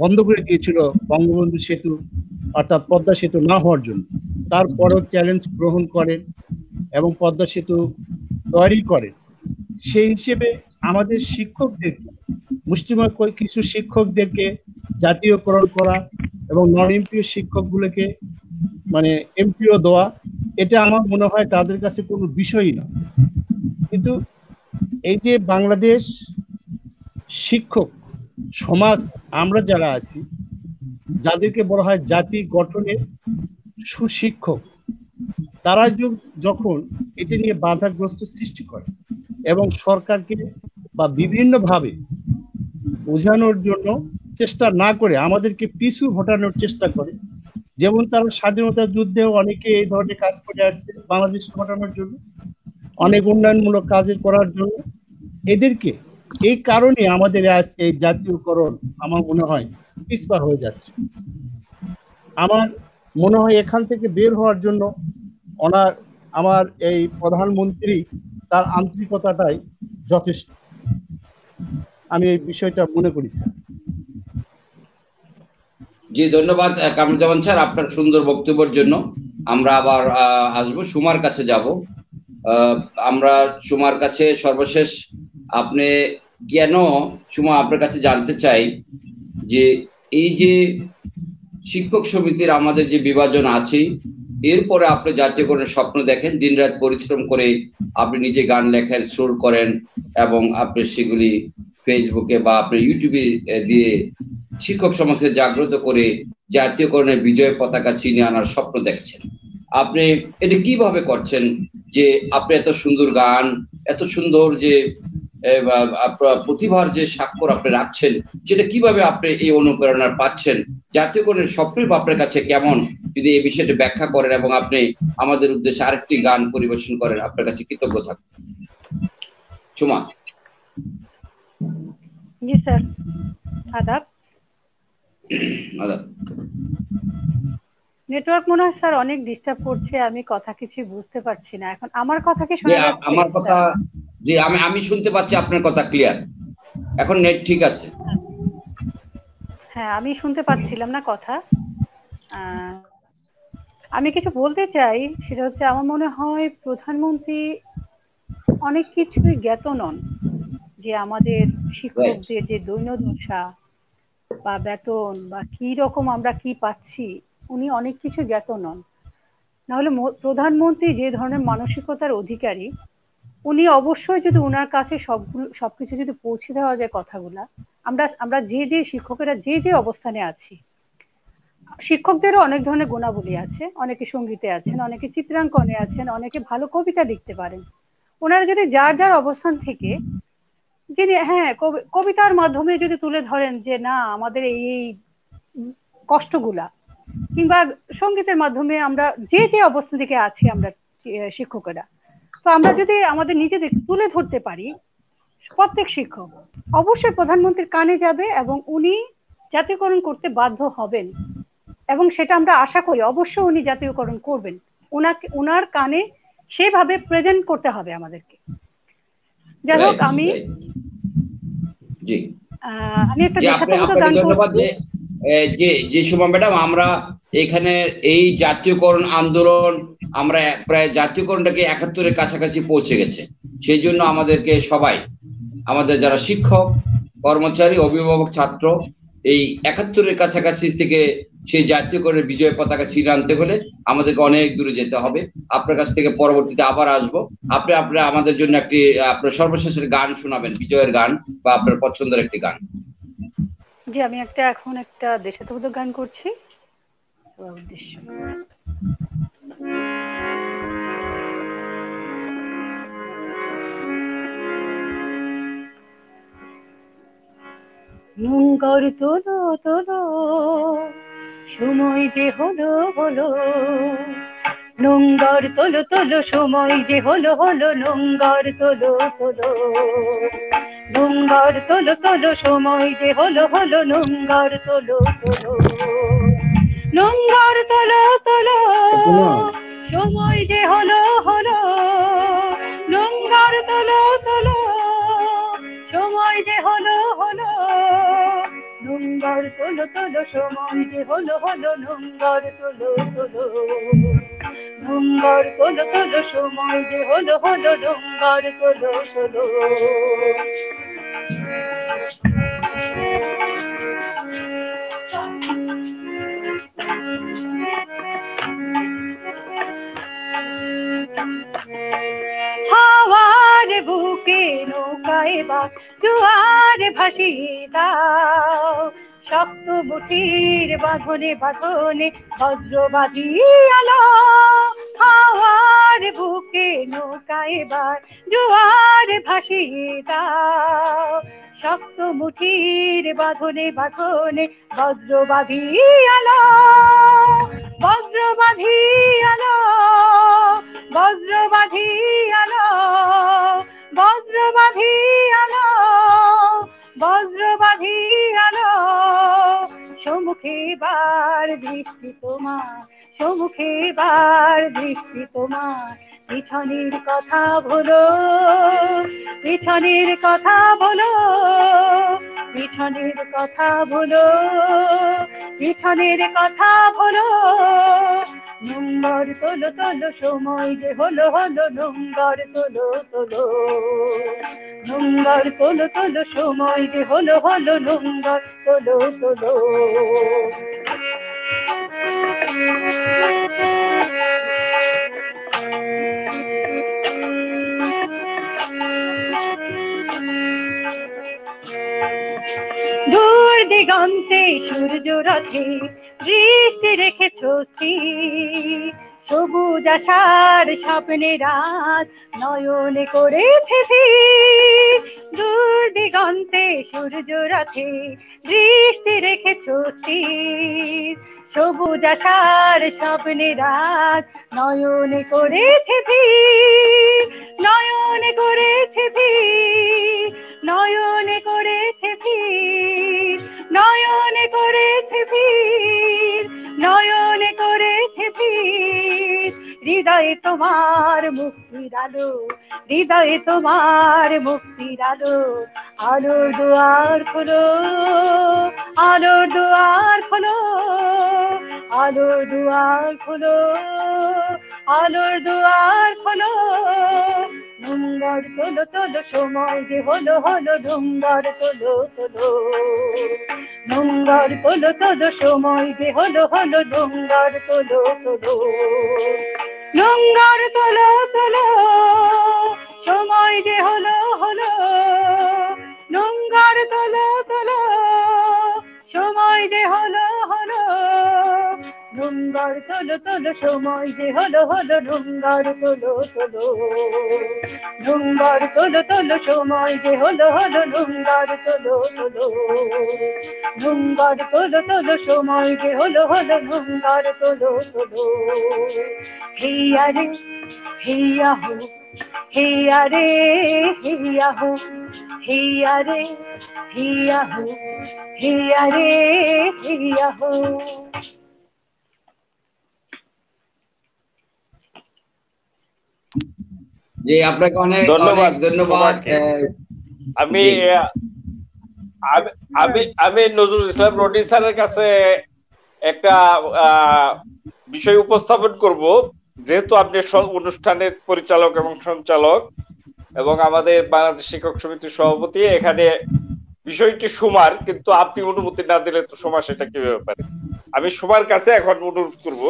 বন্ধ করে দিয়েছিল বঙ্গবন্ধু সেতু অর্থাৎ পদ্মা সেতু না হওয়ার জন্য। তারপরেও চ্যালেঞ্জ গ্রহণ করেন এবং পদ্মা সেতু তৈরি করেন। সেই হিসেবে আমাদের শিক্ষকদেরকে, মুষ্টিমেয় কিছু শিক্ষকদেরকে জাতীয়করণ করা এবং নন এমপিও শিক্ষকগুলোকে এমপিও দেওয়া, এটা আমার মনে হয় তাদের কাছে কোনো বিষয়ই না। কিন্তু এই যে বাংলাদেশ শিক্ষক সমাজ আমরা যারা আছি, যাদেরকে বলা হয় জাতি গঠনের সুশিক্ষক, তারা যখন এটা নিয়ে বাধাগ্রস্ত সৃষ্টি করে এবং সরকারকে বা বিভিন্নভাবে বোঝানোর জন্য চেষ্টা না করে আমাদেরকে পিছু হটানোর চেষ্টা করে, যেমন তারা স্বাধীনতা যুদ্ধেও অনেকে এই ধরনের কাজ করে আসছে বাংলাদেশ হটানোর জন্য, অনেক উন্নয়নমূলক কাজের করার জন্য, এদেরকে এই কারণে আমাদের আজ এই জাতীয়করণ আমার মনে হয় পিছপা হয়ে যাচ্ছে। আমার মনে হয় এখান থেকে বের হওয়ার জন্য আমার এই প্রধানমন্ত্রী তার আন্তরিকতাটাই যথেষ্ট, আমি এই বিষয়টা মনে করি স্যার। জি ধন্যবাদ কামরুজ্জামান স্যার আপনার সুন্দর বক্তব্যের জন্য। আমরা আবার আসবো, সুমার কাছে যাব। আমরা সুমার কাছে সর্বশেষ আপনি কেন সুমা আপনার কাছে জানতে চাই যে এই যে শিক্ষক সমিতির আমাদের যে বিভাজন আছে, এরপরে আপনি জাতীয়করণের স্বপ্ন দেখেন, দিনরাত পরিশ্রম করে আপনি নিজে গান লেখেন, সুর করেন এবং আপনি সেগুলি ফেসবুকে বা আপনি ইউটিউবে দিয়ে শিক্ষক সমাজকে জাগ্রত করে জাতীয়করণের বিজয় পতাকা ছিনিয়ে আনার স্বপ্ন দেখছেন। আপনি এটা কিভাবে করছেন যে আপনি এত সুন্দর গান, এত সুন্দর যে প্রতিভার যে স্বাক্ষর আপনি রাখছেন, সেটা কিভাবে আপনি এই অনুপ্রেরণা পাচ্ছেন? জাতীয়করণের স্বপ্ন আপনার কাছে কেমন, যদি এই বিষয়টা ব্যাখ্যা করেন এবং আপনি আমাদের উদ্দেশ্যে আরেকটি গান পরিবেশন করেন, আপনার কাছে কৃতজ্ঞ থাকবেন। সুমা। জি স্যার, আদাব। আদাব। নেটওয়ার্ক মনে হয় স্যার অনেক ডিস্টার্ব করছে, আমি কথা কিছু বুঝতে পারছি না। এখন আমার কথা কি শোনা যাচ্ছে? আমার কথা জি, আমি শুনতে পাচ্ছি, আপনার কথা ক্লিয়ার। এখন নেট ঠিক আছে? হ্যাঁ, আমি শুনতে পাচ্ছিলাম না কথা। আমি কিছু বলতে চাই, সেটা হচ্ছে আমার মনে হয় প্রধানমন্ত্রী অনেক কিছুই জ্ঞাত নন, যে আমাদের শিক্ষকদের যে দৈনদশা বা বেতন বা কি রকম আমরা কি পাচ্ছি, উনি অনেক কিছু জ্ঞাত নন। নাহলে প্রধানমন্ত্রী যে ধরনের মানসিকতার অধিকারী, উনি অবশ্যই যদি ওনার কাছে সবকিছু যদি পৌঁছে দেওয়া যায় কথাগুলা, আমরা যে শিক্ষকেরা যে অবস্থানে আছি, শিক্ষকদেরও অনেক ধরনের গুণাবলী আছে, অনেকে সঙ্গীতে আছেন, অনেকে চিত্রাঙ্কনে আছেন, অনেকে ভালো কবিতা লিখতে পারেন। ওনারা যদি যার অবস্থান থেকে যিনি কবিতার মাধ্যমে যদি তুলে ধরেন যে না আমাদের এই কষ্টগুলা, কিংবা সঙ্গীতের মাধ্যমে আমরা যে অবস্থান থেকে আছি আমরা শিক্ষকেরা, তো আমরা যদি আমাদের নিজেদের তুলে ধরতে পারি, প্রত্যেক শিক্ষক অবশ্যই প্রধানমন্ত্রীর কানে যাবে এবং উনি জাতীয়করণ করতে বাধ্য হবেন, এবং সেটা আমরা আশা করি অবশ্যই উনি জাতীয়করণ করবেন। ওনার কানে সেভাবে প্রেজেন্ট করতে হবে আমাদেরকে। যাই হোক, আমি একটা দেশাত্মবোধক গান করছি। যে সুমা ম্যাডাম, আমরা এখানে এই জাতীয়করণ আন্দোলন, আমরা প্রায় জাতীয়করণটাকে ৭১-এর কাছাকাছি পৌঁছে গেছে। সেই জন্য আমাদেরকে সবাই, আমাদের যারা শিক্ষক, কর্মচারী, অভিভাবক, ছাত্র, এই ৭১-এর কাছাকাছি থেকে সেই জাতীয়করণের বিজয় পতাকা ছিনিয়ে আনতে হলে আমাদেরকে অনেক দূরে যেতে হবে। আপনার কাছ থেকে পরবর্তীতে আবার আসবো। আপনি আমাদের জন্য একটি আপনার সর্বশেষের গান শোনাবেন, বিজয়ের গান বা আপনার পছন্দের একটি গান। জি, আমি এখন একটা দেশাত্মবোধক গান করছি। নোঙ্গর তোলো তোলো, সময় যে হলো হলো, নোঙ্গর তোলো তোলো, সময় যে হলো হলো, নোঙ্গর তোলো তোলো, নোঙ্গর তোলো তোলো, সময় যে হলো হলো, নোঙ্গর তোলো তোলো, নোঙ্গর তোলো তোলো, সময় যে হলো হলো, নোঙ্গর তোলো তোলো, সময় যে হলো হলো, নোঙ্গর তোলো তোলো, সময় যে হলো হলো, নোঙ্গর তোলো তোলো, নোঙ্গর তোলো তোলো, সময় যে হলো হলো, নোঙ্গর তোলো তোলো। হাওয়ার বুকে নৌকায় বা জোয়ার ভাসিয়ে দাও, শক্ত মুঠির বাঁধনে বাঁধনে বজ্র বাঁধিয়ালো। হাওয়ার বুকে নৌকায় বা জোয়ার ভাসিয়ে দাও, শক্ত মুঠির বাঁধনে বাঁধনে বজ্র বাঁধিয়ালো, বজ্র বাঁধিয়ালো, বজ্র বাঁধিয়ালো, বজ্র বাঁধিয়ালো, বজ্র বাঁধিয়ালো। সম্মুখে বার দৃষ্টি তোমার, সম্মুখে বার দৃষ্টি তোমার, পিছনের কথা ভুলো, পিছনের কথা ভুলো, পিছনের কথা ভুলো, পিছনের কথা ভুলো। নম্বর তোলো তোলো, সময় যে হলো হলো, নম্বর তোলো তোলো, নম্বর তোলো তোলো, সময় যে হলো হলো, নম্বর তোলো তোলো। দূর দিগন্তে সূর্য রথে দৃষ্টি রেখেছ স্থির, সবুজ আশার স্বপ্নে রাত নয়নে করেছে ভিড়। দূর দিগন্তে সূর্য রথে দৃষ্টি রেখেছ স্থির, সবুজ আশার স্বপ্নে রাত নয়নে করেছে ভিড়, নয়নে করেছে ভিড়, নয়নে করেছে ভিড়, নয়নে করেছে ভিড়, নয়নে করেছে ভিড়। হৃদয়ে তোমার মুক্তির আলো, হৃদয়ে তোমার মুক্তির আলো, আলোর দুয়ার খোলো, আলোর দুয়ার খোলো, আলোর দুয়ার খোলো, আলোর দুয়ার খোলো। নম্বর তোলো তোলো, সময় যে হলো হলো, নম্বর তোলো তোলো, নম্বর তোলো তোলো, সময় যে হলো হলো, নম্বর তোলো তোলো, নম্বর তোলো তোলো, সময় যে হলো হলো, নম্বর তোলো তোলো, সময় যে হলো হলো, নম্বর তোলো তোলো, সময় যে হলো হলো, নম্বর তোলো তোলো, নম্বর তোলো তোলো, সময় যে হলো হলো, নম্বর তোলো তোলো, নম্বর তোলো তোলো, সময় যে হলো হলো, নম্বর তোলো তোলো। হিয়া রে হিয়া হো, হিয়া রে হিয়া হো, হিয়া রে হিয়া হো, হিয়া রে হিয়া হো। জি, আপনাকে অনেক ধন্যবাদ। অনেক ধন্যবাদ। আমি আমি আমি নজরুল ইসলাম রনি স্যারের কাছে একটা বিষয় উপস্থাপন করব। যেহেতু আপনি অনুষ্ঠানের পরিচালক এবং সঞ্চালক এবং আমাদের বাংলাদেশ শিক্ষক সমিতির সভাপতি, এখানে বিষয়টি সুমার, কিন্তু আপনি অনুমতি না দিলে তো সুমা সেটা কিভাবে পারে। আমি সুমার কাছে এখন অনুরোধ করব,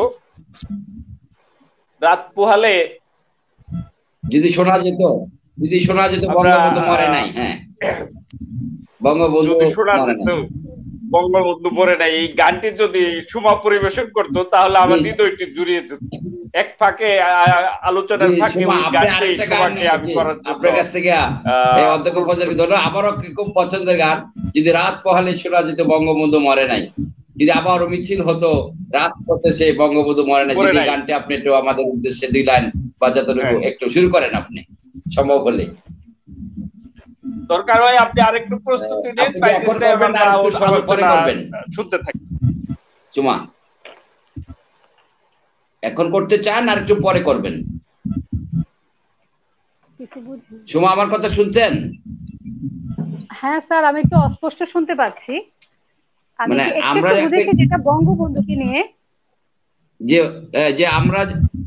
রাত পোহালে যদি শোনা যেত, যদি শোনা যেত বঙ্গবন্ধু মরে নাই। হ্যাঁ, বঙ্গবন্ধু যদি শোনা মরে যেত নাই, বঙ্গবন্ধু মরে নাই, এই গানটি যদি সুমা পরিবেশন করতো তাহলে আমার হৃদয়টি জুড়িয়ে যেত। এক ফাঁকে আলোচনার ফাঁকে ওই গানটি সুমাকে আমি করার জন্য আপনার কাছ থেকে এই অধ্যক্ষ পর্যায়ে ধরো আমারও খুব পছন্দের গান, যদি রাত পোহালে শোনা যেত বঙ্গবন্ধু মরে নাই, যদি আবারও মিছিল হতো রাত পথে সে বঙ্গবন্ধু মরে নাই। যদি গানটি আপনি একটু আমাদের উদ্দেশ্যে 2 লাইন বাজাতে একটু শুরু করেন আপনি, সম্ভব হলে। দরকার হয় আপনি আরেকটু প্রস্তুতি নিন, পরে করবেন, শুনতে থাকি। সুমা, এখন করতে চান আর একটু পরে করবেন? সুমা, আমার কথা শুনতেন? হ্যাঁ স্যার, আমি একটু অস্পষ্ট শুনতে পাচ্ছি। আমি মানে আমরা বুঝেছি যেটা বঙ্গবন্ধুকে নিয়ে, যে আমরা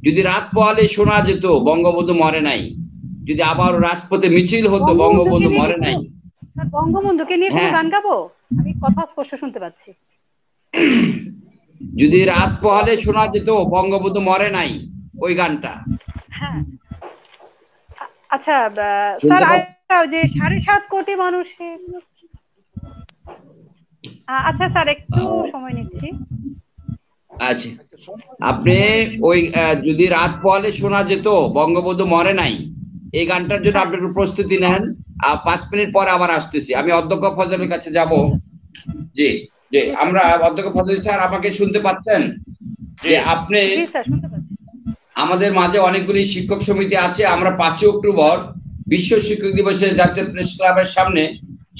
যদি রাত পোহালে শোনা যেত বঙ্গবন্ধু মরে নাই, যদি আবার রাজপথে মিছিল হতো বঙ্গবন্ধু মরে নাই। বঙ্গবন্ধুকে নিয়ে কোনো গান গাবো? আমি কথা স্পষ্ট শুনতে পাচ্ছি। যদি রাত পোহালে শোনা যেত বঙ্গবন্ধু মরে নাই, ওই গানটা। হ্যাঁ, আচ্ছা স্যার, যে 7.5 কোটি মানুষের, আচ্ছা স্যার একটু সময় নিচ্ছি। আচ্ছা, আপনি ওই যদি রাত পোহালে শোনা যেত বঙ্গবন্ধু মরে নাই, এই গানটার জন্য আপনি একটু প্রস্তুতি নেন। 5 মিনিট পরে আবার আসতেছি, আমি অধ্যক্ষ ফজলের কাছে যাব। জি জি, আমরা অধ্যক্ষ ফজল স্যার, আমাকে শুনতে পাচ্ছেন? যে আপনি আমাদের মাঝে অনেকগুলি শিক্ষক সমিতি আছে। আমরা 5 অক্টোবর বিশ্ব শিক্ষক দিবসে জাতীয় প্রেস ক্লাবের সামনে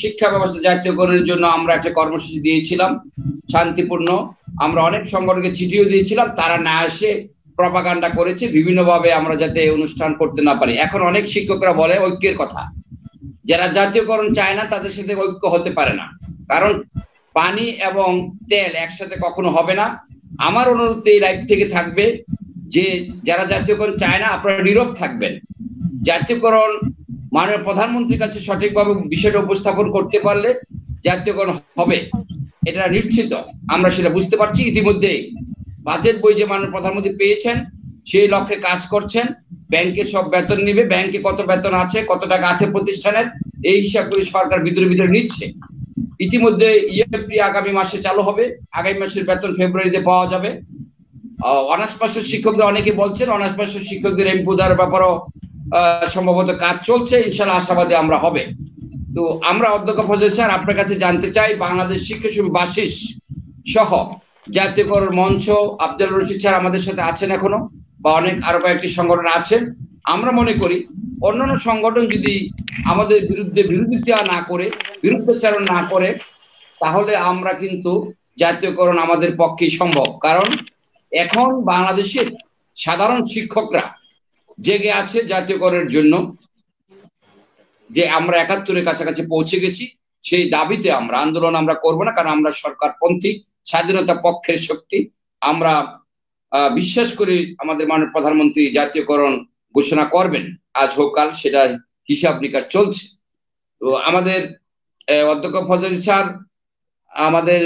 শিক্ষা ব্যবস্থা জাতীয়করণের জন্য আমরা একটা কর্মসূচি দিয়েছিলাম, শান্তিপূর্ণ। আমরা অনেক সংগঠনকে চিঠিও দিয়েছিলাম, তারা না এসে প্রপাগান্ডা করেছে বিভিন্নভাবে আমরা যাতে অনুষ্ঠান করতে না পারি। এখন অনেক শিক্ষকরা বলে ঐক্যের কথা, যারা জাতীয়করণ চায় না তাদের সাথে ঐক্য হতে পারে না, কারণ পানি এবং তেল একসাথে কখনো হবে না। আমার অনুরোধ এই লাইভ থেকে থাকবে যে যারা জাতীয়করণ চায় না আপনারা নীরব থাকবেন। জাতীয়করণ মাননীয় প্রধানমন্ত্রীর কাছে সঠিকভাবে বিষয়টা উপস্থাপন করতে পারলে জাতীয়করণ হবে, এটা নিশ্চিত। আমরা সেটা বুঝতে পারছি ইতিমধ্যে। বাজেট বই যে মাননীয় প্রধানমন্ত্রী পেয়েছেন সেই লক্ষ্যে কাজ করছেন। ব্যাংকে সব বেতন নিবে, ব্যাংকে কত বেতন আছে, কত টাকা আছে প্রতিষ্ঠানের, এই হিসাব করে সরকার ভিতরে নিচ্ছে। ইতিমধ্যে ইএফটি আগামী মাসে চালু হবে, আগামী মাসের বেতন ফেব্রুয়ারিতে পাওয়া যাবে। অনার্স পাশের শিক্ষকদের অনেকে বলছেন অনার্স পাশের শিক্ষকদের এমপি দেওয়ার ব্যাপারও সম্ভবত কাজ চলছে, ইনশাল্লাহ আশাবাদী আমরা হবে। তো আমরা অধ্যক্ষ ফজলে স্যার আপনার কাছে জানতে চাই, বাংলাদেশ শিক্ষক সমিতি বাসিস সহ জাতীয়করণ মঞ্চ, আব্দুল রশিদ স্যার আমাদের সাথে আছেন এখনো, বা অনেক আরো কয়েকটি সংগঠন আছেন। আমরা মনে করি অন্যান্য সংগঠন যদি আমাদের বিরুদ্ধে বিরোধিতা না করে, বিরুদ্ধাচারণ না করে, তাহলে আমরা কিন্তু জাতীয়করণ আমাদের পক্ষেই সম্ভব। কারণ এখন বাংলাদেশের সাধারণ শিক্ষকরা জেগে আছে জাতীয়করণের জন্য, যে আমরা ৭১-এর কাছাকাছি পৌঁছে গেছি, সেই দাবিতে আমরা আন্দোলন আমরা করব না, কারণ আমরা সরকারপন্থী স্বাধীনতা পক্ষের শক্তি। আমরা বিশ্বাস করি আমাদের মাননীয় প্রধানমন্ত্রী জাতীয়করণ ঘোষণা করবেন, আজ হোক কাল, সেটা হিসাব নিকাশ চলছে। তো আমাদের অধ্যক্ষ ফজলে স্যার আমাদের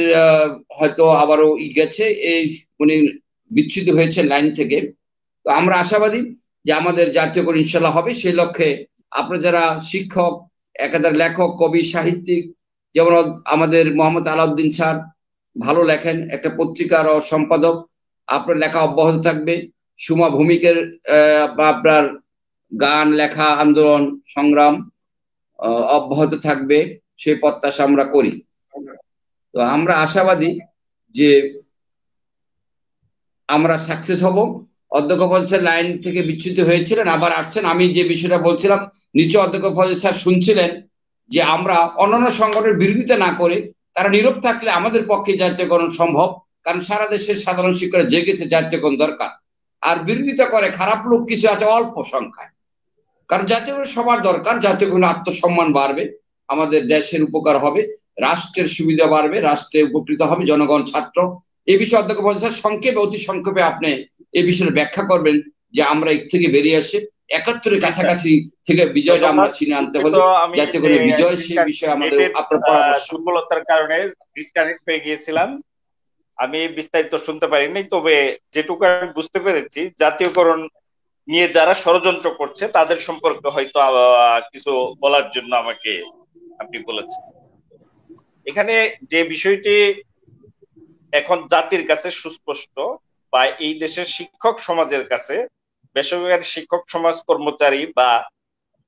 হয়তো আবারও গেছে, এই উনি বিচ্যুত হয়েছে লাইন থেকে। তো আমরা আশাবাদী যে আমাদের জাতীয়করণ ইনশাল্লাহ হবে। সেই লক্ষ্যে আপনারা যারা শিক্ষক, একাধারে লেখক, কবি, সাহিত্যিক, যেমন আমাদের মোহাম্মদ আলাউদ্দিন স্যার ভালো লেখেন, একটা পত্রিকার সম্পাদক, আপনার লেখা অব্যাহত থাকবে। সুমা ভৌমিকের আপনার গান, লেখা, আন্দোলন, সংগ্রাম অব্যাহত থাকবে, সেই প্রত্যাশা আমরা করি। তো আমরা আশাবাদী যে আমরা সাকসেস হব। অধ্যক্ষ ফজলে স্যার লাইন থেকে বিচ্যুত হয়েছিলেন, আবার আসছেন। আমি যে বিষয়টা বলছিলাম, নিচে অধ্যক্ষ ফজলে স্যার শুনছিলেন যে আমরা অন্যান্য সংগঠনের বিরোধিতা না করে তারা নীরব থাকলে আমাদের পক্ষে জাতীয়করণ সম্ভব, কারণ সারা দেশের সাধারণ শিক্ষকরা জেগেছে জাতীয়করণ দরকার। আর বিরোধিতা করে খারাপ লোক কিছু আছে অল্প সংখ্যায়, কারণ জাতীয়করণ সবার দরকার। জাতীয়করণ আত্মসম্মান বাড়বে, আমাদের দেশের উপকার হবে, রাষ্ট্রের সুবিধা বাড়বে, রাষ্ট্রে উপকৃত হবে জনগণ, ছাত্র। এই বিষয়ে অধ্যক্ষ ফজলে স্যার সংক্ষেপে, অতি সংক্ষেপে আপনি এই বিষয়ে ব্যাখ্যা করবেন যে আমরা এর থেকে বেরিয়ে আসে ৭১-এর কাছাকাছি থেকে বিজয়টা আমরা ছিনে আনতে হলে জাতীয়করণের বিজয়, সেই বিষয়ে আমাদের আপনার পরামর্শ। দুর্বলতার কারণে ডিসকানেক্ট হয়ে গিয়েছিলাম, আমি বিস্তারিত শুনতে পারিনি। তবে যেটুকু আমি বুঝতে পেরেছি, জাতীয়করণ নিয়ে যারা ষড়যন্ত্র করছে তাদের সম্পর্কে হয়তো কিছু বলার জন্য আমাকে আপনি বলেছেন। এখানে যে বিষয়টি এখন জাতির কাছে সুস্পষ্ট, বা এই দেশের শিক্ষক সমাজের কাছে, বেসরকারি শিক্ষক সমাজ, কর্মচারী বা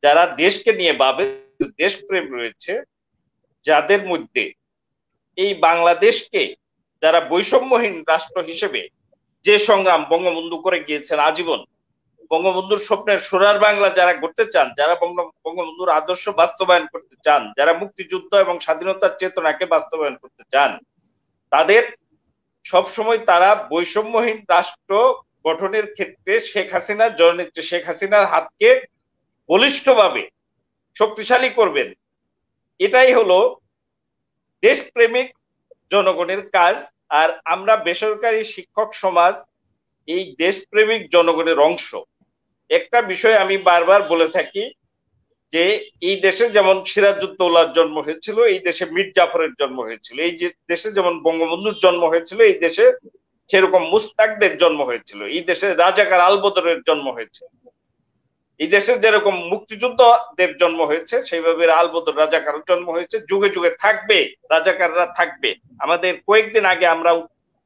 যারা দেশকে নিয়ে ভাবে, দেশপ্রেম রয়েছে যাদের মধ্যে, এই বাংলাদেশকে যারা বৈষম্যহীন রাষ্ট্র হিসেবে যে সংগ্রাম বঙ্গবন্ধু করে গিয়েছেন আজীবন, বঙ্গবন্ধুর স্বপ্নের সোনার বাংলা যারা করতে চান, যারা বঙ্গবন্ধুর আদর্শ বাস্তবায়ন করতে চান, যারা মুক্তিযুদ্ধ এবং স্বাধীনতার চেতনাকে বাস্তবায়ন করতে চান, তাদের সবসময় তারা বৈষম্যহীন রাষ্ট্র গঠনের ক্ষেত্রে শেখ হাসিনা, জননেত্রী শেখ হাসিনার হাতকে বলিষ্ঠভাবে শক্তিশালী করবেন। এটাই হলো দেশপ্রেমিক জনগণের কাজ। আর আমরা বেসরকারি শিক্ষক সমাজ এই দেশপ্রেমিক জনগণের অংশ। একটা বিষয় আমি বারবার বলে থাকি যে এই দেশে যেমন সিরাজউদ্দৌলার জন্ম হয়েছিল, এই দেশে মীর জাফরের জন্ম হয়েছিল, এই দেশে যেমন বঙ্গবন্ধুর জন্ম হয়েছিল, এই দেশে সেরকম মুস্তাকদের জন্ম হয়েছিল, এই দেশে রাজাকার আলবদরের জন্ম হয়েছে, এই দেশে যেরকম মুক্তিযুদ্ধদের জন্ম হয়েছে সেইভাবে আলবদর রাজাকারের জন্ম হয়েছে, যুগে যুগে থাকবে, রাজাকাররা থাকবে। আমাদের কয়েকদিন আগে আমরা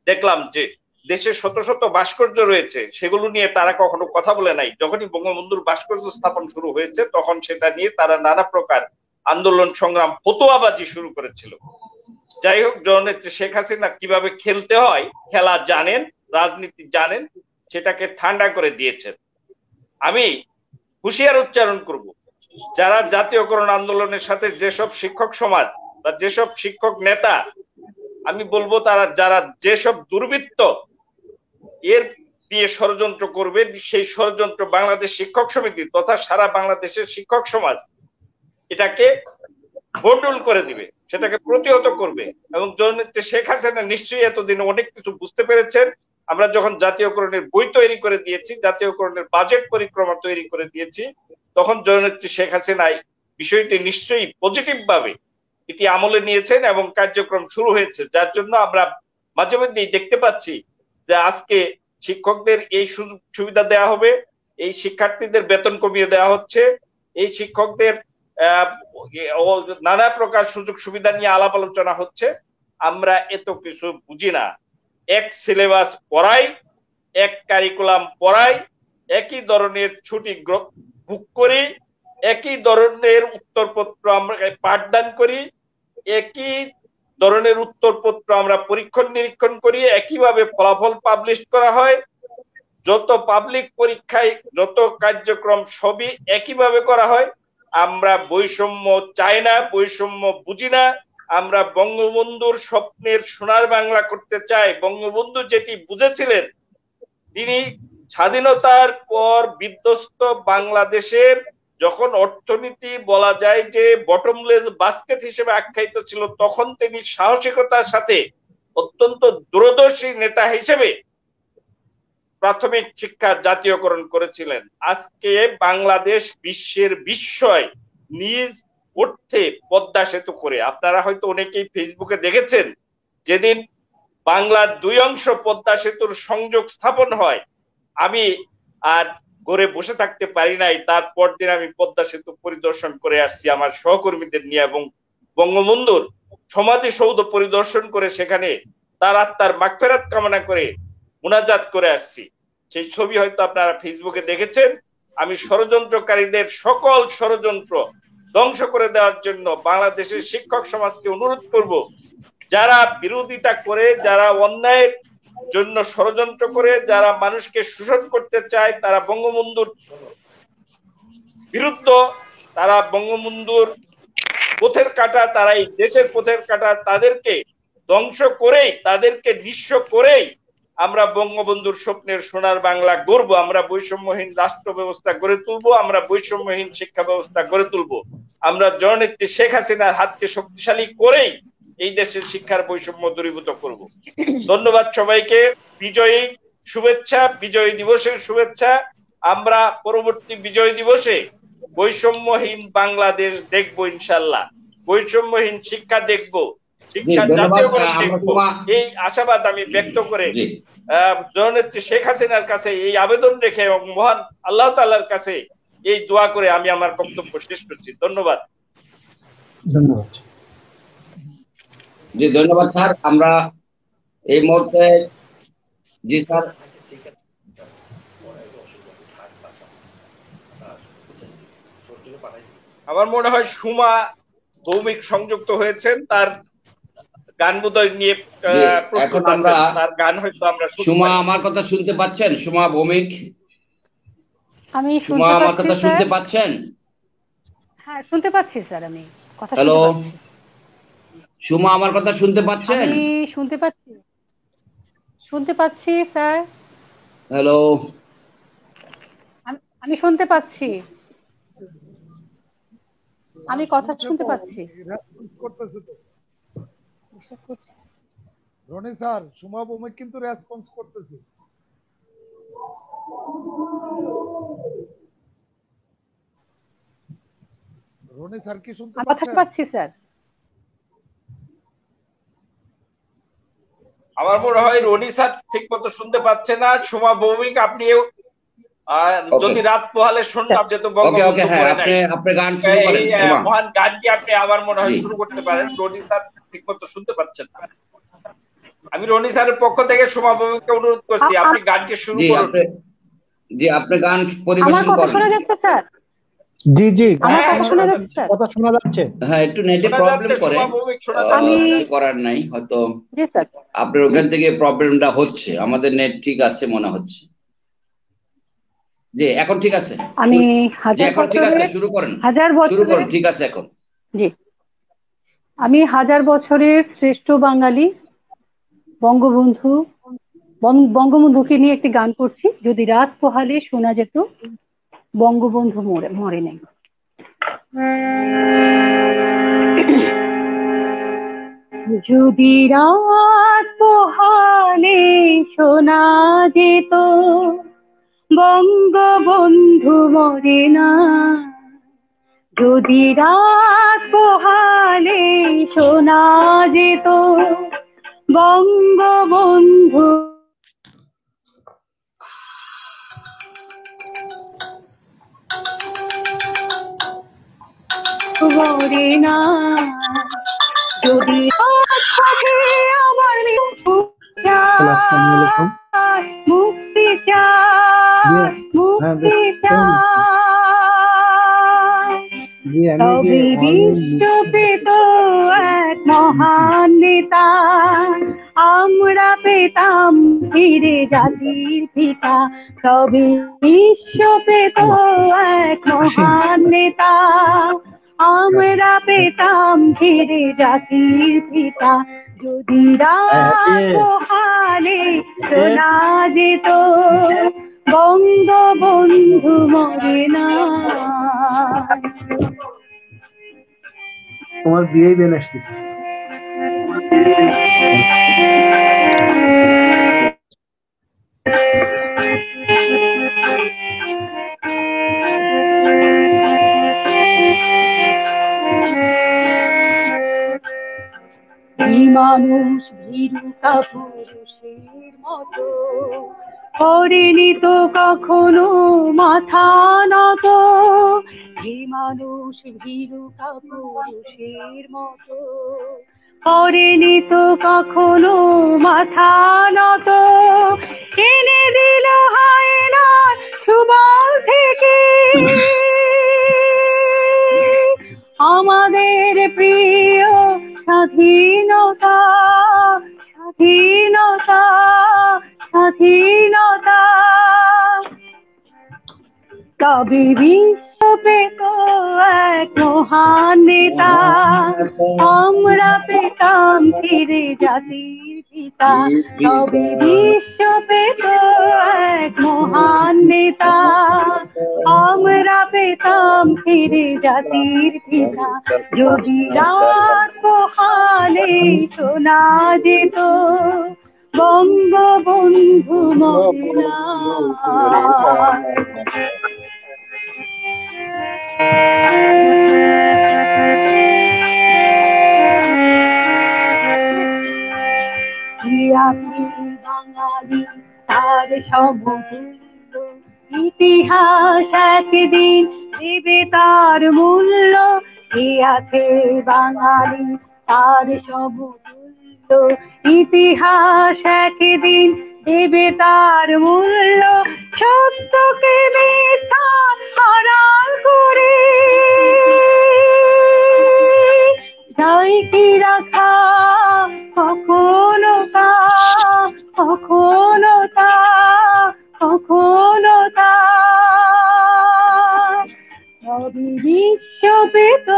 দেখলাম যে দেশে শত শত ভাস্কর্য রয়েছে, সেগুলো নিয়ে তারা কখনো কথা বলে নাই। যখনই বঙ্গবন্ধুর ভাস্কর্য স্থাপন শুরু হয়েছে তখন সেটা নিয়ে তারা নানা প্রকার আন্দোলন, সংগ্রাম, ফতোয়াবাজি শুরু করেছিল। যাই হোক, জননেত্রী শেখ হাসিনা কিভাবে খেলতে হয় খেলা জানেন, রাজনীতি জানেন, সেটাকে ঠান্ডা করে দিয়েছেন। আমি হুঁশিয়ার উচ্চারণ করব, যারা জাতীয়করণ আন্দোলনের সাথে যেসব শিক্ষক সমাজ বা যেসব শিক্ষক নেতা, আমি বলবো তারা যারা যেসব দুর্বৃত্ত এর নিয়ে ষড়যন্ত্র করবে, সেই ষড়যন্ত্র বাংলাদেশ শিক্ষক সমিতি তথা সারা বাংলাদেশের শিক্ষক সমাজ এটাকে বন্ডুল করে দিবে, সেটাকে প্রতিহত করবে। এবং জননেত্রী শেখ হাসিনা নিশ্চয়ই এতদিন অনেক কিছু বুঝতে পেরেছেন। আমরা যখন জাতীয়করণের বই তৈরি করে দিয়েছি, জাতীয়করণের বাজেট পরিক্রমা তৈরি করে দিয়েছি, তখন জননেত্রী শেখ হাসিনা বিষয়টি নিশ্চয়ই পজিটিভ ভাবে এটি আমলে নিয়েছেন এবং কার্যক্রম শুরু হয়েছে। যার জন্য আমরা মাঝে মধ্যেই দেখতে পাচ্ছি যে আজকে শিক্ষকদের এই সুযোগ সুবিধা দেওয়া হবে, এই শিক্ষার্থীদের বেতন কমিয়ে দেওয়া হচ্ছে, এই শিক্ষকদের নানা প্রকার সুযোগ সুবিধা নিয়ে আলাপ আলোচনা হচ্ছে। আমরা এত কিছু বুঝি না। এক সিলেবাস পড়াই, এক কারিকুলাম পড়াই, একই ধরনের ছুটি বুক করি, একই ধরনের উত্তরপত্র আমরা পাঠদান করি, একই ধরনের উত্তরপত্র আমরা পরীক্ষণ নিরীক্ষণ করি, একইভাবে ফলাফল পাবলিশ করা হয়। যত পাবলিক পরীক্ষায় যত কার্যক্রম সবই একইভাবে করা হয়। আমরা বৈষম্য চাই না, বৈষম্য বুঝি না। আমরা বঙ্গবন্ধুর স্বপ্নের সোনার বাংলা করতে চাই। বঙ্গবন্ধু যেটি বুঝেছিলেন, তিনি স্বাধীনতার পর বিধ্বস্ত বাংলাদেশের যখন অর্থনীতি বলা যায় যে বটমলেস বাস্কেট হিসেবে আখ্যায়িত ছিল, তখন তিনি সাহসিকতার সাথে অত্যন্ত দূরদর্শী নেতা হিসেবে প্রাথমিক শিক্ষা জাতীয়করণ করেছিলেন। আজকে বাংলাদেশ বিশ্বের বিস্ময় নিজ অর্থে পদ্মা সেতু করে, আপনারা হয়তো অনেকেই ফেসবুকে দেখেছেন, যেদিন বাংলার দুই অংশ পদ্মা সেতুর সংযোগ স্থাপন হয়, আমি আর ঘরে বসে থাকতে পারি নাই। তারপর দিন আমি পদ্মা সেতু পরিদর্শন করে আসছি আমার সহকর্মীদের নিয়ে, এবং বঙ্গবন্ধুর সমাধিসৌধ পরিদর্শন করে সেখানে তার আত্মার মাগফিরাত কামনা করে মুনাজাত করে আসছি। সেই ছবি হয়তো আপনারা ফেসবুকে দেখেছেন। আমি ষড়যন্ত্রকারীদের সকল ষড়যন্ত্র ধ্বংস করে দেওয়ার জন্য বাংলাদেশের শিক্ষক সমাজকে অনুরোধ করব, যারা বিরোধিতা করে, যারা অন্যায়ের জন্য ষড়যন্ত্র করে, যারা মানুষকে শোষণ করতে চায়, তারা বঙ্গবন্ধুর বিরুদ্ধ, তারা বঙ্গবন্ধুর পথের কাঁটা, তারা এই দেশের পথের কাঁটা, তাদেরকে ধ্বংস করেই, তাদেরকে নিঃস্ব করেই আমরা বঙ্গবন্ধুর স্বপ্নের সোনার বাংলা গড়ব। আমরা বৈষম্যহীন রাষ্ট্র ব্যবস্থা গড়ে তুলবো, আমরা বৈষম্যহীন শিক্ষা ব্যবস্থা গড়ে তুলবো। আমরা জননেত্রী শেখ হাসিনার হাতকে শক্তিশালী করেই এই দেশের শিক্ষার বৈষম্য দূরীভূত করব। ধন্যবাদ সবাইকে। বিজয়ী শুভেচ্ছা, বিজয় দিবসের শুভেচ্ছা। আমরা পরবর্তী বিজয় দিবসে বৈষম্যহীন বাংলাদেশ দেখবো ইনশাল্লাহ, বৈষম্যহীন শিক্ষা দেখবো, শিক্ষা জাতীয়করণ দেখবো, এই আশাবাদ আমি ব্যক্ত করে জননেত্রী শেখ হাসিনার কাছে এই আবেদন রেখে এবং মহান আল্লাহ তাআলার কাছে এই দোয়া করে আমি আমার বক্তব্য শেষ করছি। ধন্যবাদ। ধন্যবাদ। জি ধন্যবাদ স্যার। আমরা এই মুহূর্তে জি স্যার আমার মনে হয় সুমা ভৌমিক সংযুক্ত হয়েছেন, তার গান বোধহয় নিয়ে এখন আমরা তার গান হয়তো আমরা সুমা আমার কথা শুনতে পাচ্ছেন? সুমা ভৌমিক, আমি সুমা আমার কথা শুনতে পাচ্ছেন? হ্যাঁ শুনতে পাচ্ছি স্যার, আমি কথা হ্যালো সুমা আমার কথা শুনতে পাচ্ছেন? আমি শুনতে পাচ্ছি, শুনতে পাচ্ছি স্যার। হ্যালো আমি শুনতে পাচ্ছি, আমি কথা শুনতে পাচ্ছি। রনি স্যার, সুমা ভৌমিক কিন্তু রেসপন্স করতেছে। রনি স্যার কি শুনতে পাচ্ছেন? পাচ্ছি স্যার। আমার মনে হয় রনি স্যার ঠিক মতো শুনতে পাচ্ছে না। সুমা ভৌমিক, আপনিও যদি রাত পোহালে শুনলাম, যেহেতু বঙ্গবন্ধু আপনি গান শুরু করেন, মহান গানটি আপনি আমার মনে হয় শুরু করতে পারেন। রনি স্যার ঠিক মতো শুনতে পাচ্ছেন না। আমি রনি স্যারের পক্ষ থেকে সুমা ভৌমিককে অনুরোধ করছি, আপনি গানটি শুরু করুন। জি আপনি গান পরিবেশন করেন। জি জি কথা শোনা যাচ্ছে। হ্যাঁ একটু নেটে প্রবলেম করে, করার নাই, হয়তো আপনার ওখান থেকে প্রবলেমটা হচ্ছে। আমাদের নেট ঠিক আছে মনে হচ্ছে। জি এখন ঠিক আছে, আমি এখন ঠিক আছে, শুরু করেন, শুরু করুন, ঠিক আছে এখন। জি আমি 1000 বছরের শ্রেষ্ঠ বাঙালি বঙ্গবন্ধু বঙ্গবন্ধুকে নিয়ে একটি গান করছি। যদি রাত পোহালে শোনা যেত বঙ্গবন্ধু মরে নাই। যদি রাত পোহালে শোনা যেত বঙ্গবন্ধু মরে না, যদি রাত পোহালে শোনা যেত বঙ্গবন্ধু মরে না, যদি আমার মুক্তি চায় মুক্তি চায়, তবে বিশ্ব পেত এক মহান নেতা, আমরা পেতাম ফিরে জাতির পিতা। তবে বিশ্ব পেত এক মহান নেতা, আমরা পেতাম ফিরে জাতির পিতা। যদি রাত পোহালে শোনা যেত বঙ্গবন্ধু মরে না। তোমার বিয়ে বেন আসতেছে। মানুষ ভীরুতা পুরুষের মতো করেনি তো কখনো মাথা নত, যে মানুষ ভীরুতা পুরুষের মতো করেনি তো কখনো মাথা নত, এনে দিল হয় না সুবল থেকে আমাদের প্রিয় স্বাধীনতা, স্বাধীনতা, স্বাধীনতা। তবে বিশ্ব পেত এক মহান নেতা, আমরা পেতাম ফিরে জাতির পিতা। তবে বিশ্ব পেত এক মহান নেতা, আমরা পেতাম ফিরে জাতির পিতা। যদি রাত পোহালে শোনা যেত বঙ্গবন্ধু মরে না। বাঙালি তার সমতুল্য, ইতিহাস একদিন দেবে তার মূল্য। কে আছে বাঙালি তার সমতুল্য, ইতিহাস একদিন দেবে তার মূল্য। সত্যকে মিথ্যা আড়াল করে যাই কি রাখা কখনো তা, কখনো তা, কখনো তা। তবে বিশ্ব পেত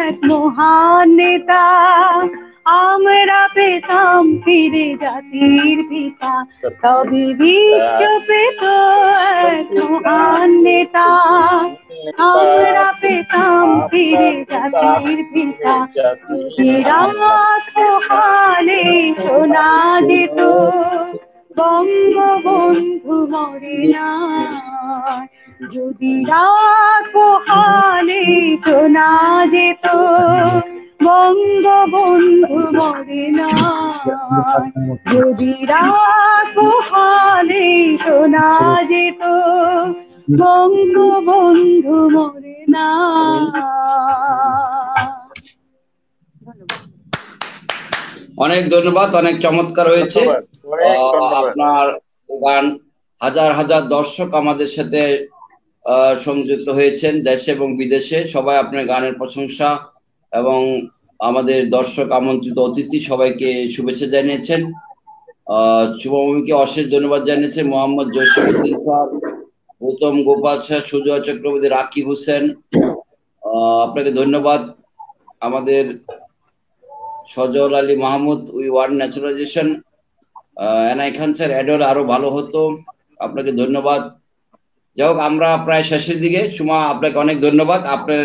এক মহান নেতা, আমরা পেতাম ফিরে জাতির পিতা। তবে বিশ্ব পেত এক মহান নেতা, আমরা পেতাম ফিরে জাতির পিতা। যদি রাত পোহালে শোনা যেত বঙ্গবন্ধু মরে না, যদি রাত পোহালে শোনা যেত বঙ্গবন্ধু মরে না, যদি রাত পোহালে শোনা যেত বঙ্গবন্ধু মরে না। অনেক ধন্যবাদ, অনেক চমৎকার হয়েছে আপনার গান। হাজার হাজার দর্শক আমাদের সাথে সংযুক্ত হয়েছেন দেশে এবং বিদেশে, সবাই আপনার গানের প্রশংসা এবং আমাদের দর্শক আমন্ত্রিত অতিথি সবাইকে শুভেচ্ছা জানিয়েছেন। শুভভূমিকে অশেষ ধন্যবাদ জানিয়েছে মোহাম্মদ জসিমউদ্দিন স্যার, গৌতম গোপাল স্যার, সুজয় চক্রবর্তী, রাকিব হোসেন, আপনাকে ধন্যবাদ। আমাদের Sajal Ali Mahmud, we want naturalization, NI Khan sir add হলে আরো ভালো হতো। আপনাকে ধন্যবাদ। যাই হোক, আমরা প্রায় শেষের দিকে। সুমা, আপনাকে অনেক ধন্যবাদ। আপনার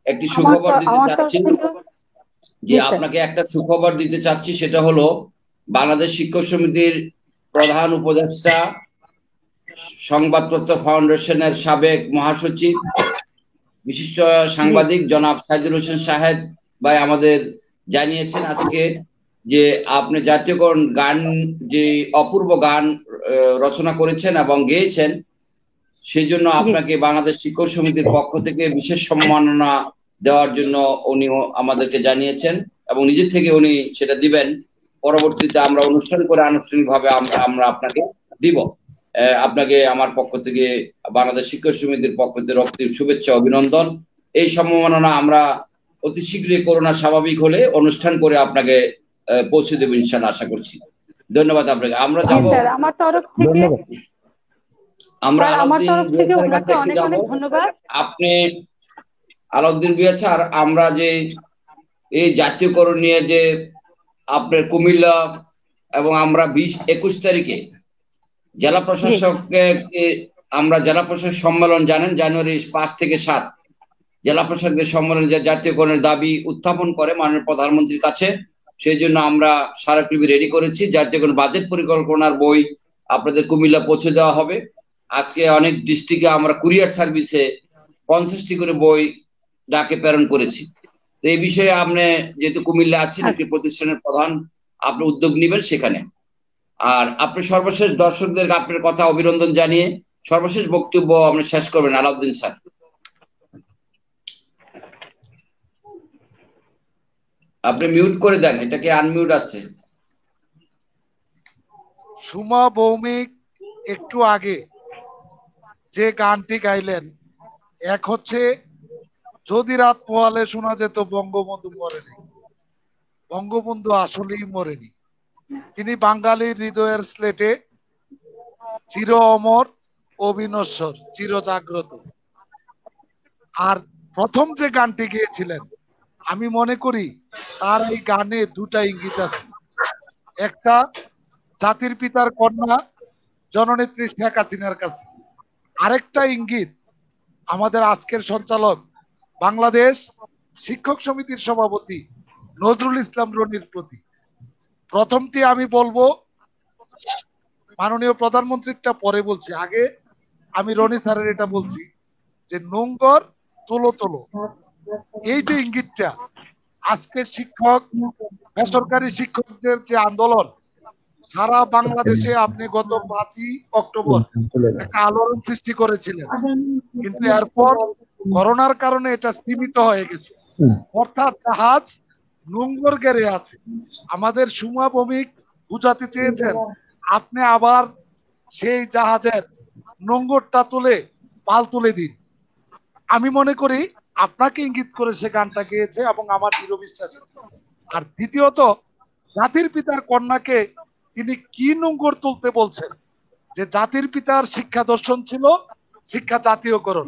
একটি সুখবর দিতে চাচ্ছি, যে আপনাকে একটা সুখবর দিতে চাচ্ছি, সেটা হলো বাংলাদেশ শিক্ষক সমিতির প্রধান উপদেষ্টা, সংবাদপত্র ফাউন্ডেশনের সাবেক মহাসচিব, বিশিষ্ট সাংবাদিক জনাব সাইদুল হোসেন সাহেব ভাই আমাদের জানিয়েছেন আজকে যে আপনি জাতীয়করণ গান, যে অপূর্ব গান রচনা করেছেন এবং গেয়েছেন, সেই জন্য আপনাকে বাংলাদেশ শিক্ষক সমিতির পক্ষ থেকে বিশেষ সম্মাননা দেওয়ার জন্য উনি আমাদেরকে জানিয়েছেন এবং নিজের থেকে উনি সেটা দিবেন। পরবর্তীতে আমরা অনুষ্ঠান করে আনুষ্ঠানিকভাবে আমরা আপনাকে দিব। আপনাকে আমার পক্ষ থেকে, বাংলাদেশ শিক্ষক সমিতির পক্ষ থেকে রক্তিম শুভেচ্ছা, অভিনন্দন। এই সম্মাননা আমরা অতি শীঘ্রই করোনা স্বাভাবিক হলে অনুষ্ঠান করে আপনাকে পৌঁছে দেব ইনশাআল্লাহ, আশা করছি। ধন্যবাদ আপনাকে। আমরা যাব, আমার তরফ থেকে আমরা আলাউদ্দিন কাছে একটু যাব। আপনি আলাউদ্দিন বিয়াছে, আর আমরা যে এই জাতীয়করণ নিয়ে যে আপনার কুমিল্লা এবং আমরা 20-21 তারিখে জেলা প্রশাসককে, আমরা জেলা প্রশাসক সম্মেলন জানেন, জানুয়ারি 5 থেকে 7 জেলা প্রশাসকদের সম্মেলনে যে জাতীয়করণের দাবি উত্থাপন করে মাননীয় প্রধানমন্ত্রীর কাছে, সেই জন্য আমরা স্মারকলিপি রেডি করেছি। জাতীয়করণ বাজেট পরিকল্পনার বই আপনাদের কুমিল্লা পৌঁছে দেওয়া হবে। আজকে অনেক ডিস্ট্রিক্টে আমরা কুরিয়ার সার্ভিসে 50টি করে বই ডাকে প্রেরণ করেছি। তো এই বিষয়ে আপনি যেহেতু কুমিল্লা আছেন, একটি প্রতিষ্ঠানের প্রধান, আপনি উদ্যোগ নেবেন সেখানে। আর আপনি সর্বশেষ দর্শকদের আপনার কথা অভিনন্দন জানিয়ে সর্বশেষ বক্তব্য আপনি শেষ করবেন আলাউদ্দিন স্যার। আপনি মিউট করে দেন, এটাকে আনমিউট আছে। সুমা ভৌমিক একটু আগে যে গানটি গাইলেন, এক হচ্ছে যদি রাত পোহালে শোনা যেত বঙ্গবন্ধু মরেনি। বঙ্গবন্ধু আসলেই মরেনি, তিনি বাঙালির হৃদয়ের স্লেটে চির অমর, অবিনশ্বর, চির জাগ্রত। আর প্রথম যে গানটি গেয়েছিলেন, আমি মনে করি তার এই গানে দুটা ইঙ্গিত আছে। একটা জাতির পিতার কন্যা জননেত্রী শেখ হাসিনার কাছে, আরেকটা ইঙ্গিত আমাদের আজকের সঞ্চালক বাংলাদেশ শিক্ষক সমিতির সভাপতি নজরুল ইসলাম রনির প্রতি। প্রথমটি আমি বলবো, মাননীয় প্রধানমন্ত্রীটা পরে বলছি, আগে আমি রনি স্যারের এটা বলছি যে নোংর তোলো তোলো, এই যে ইঙ্গিতটা আজকে শিক্ষক, বেসরকারি শিক্ষকদের যে আন্দোলন সারা বাংলাদেশে, আপনি গত 5ই অক্টোবর একটা আলোড়ন সৃষ্টি করেছিলেন, কিন্তু এরপর করোনার কারণে এটা সীমিত হয়ে গেছে, অর্থাৎ জাহাজ নোংর গেড়ে আছে। আমাদের সুমা ভৌমিক বুঝাতে চেয়েছেন আপনি আবার সেই জাহাজের নোংরটা তুলে পাল তুলে দিন। আমি মনে করি আপনাকে ইঙ্গিত করে সে গানটা গেয়েছে এবং আমার দৃঢ় বিশ্বাস। আর দ্বিতীয়ত, জাতির পিতার কন্যাকে তিনি কি নোংর তুলতে বলছেন, যে জাতির পিতার শিক্ষা দর্শন ছিল শিক্ষা জাতীয়করণ,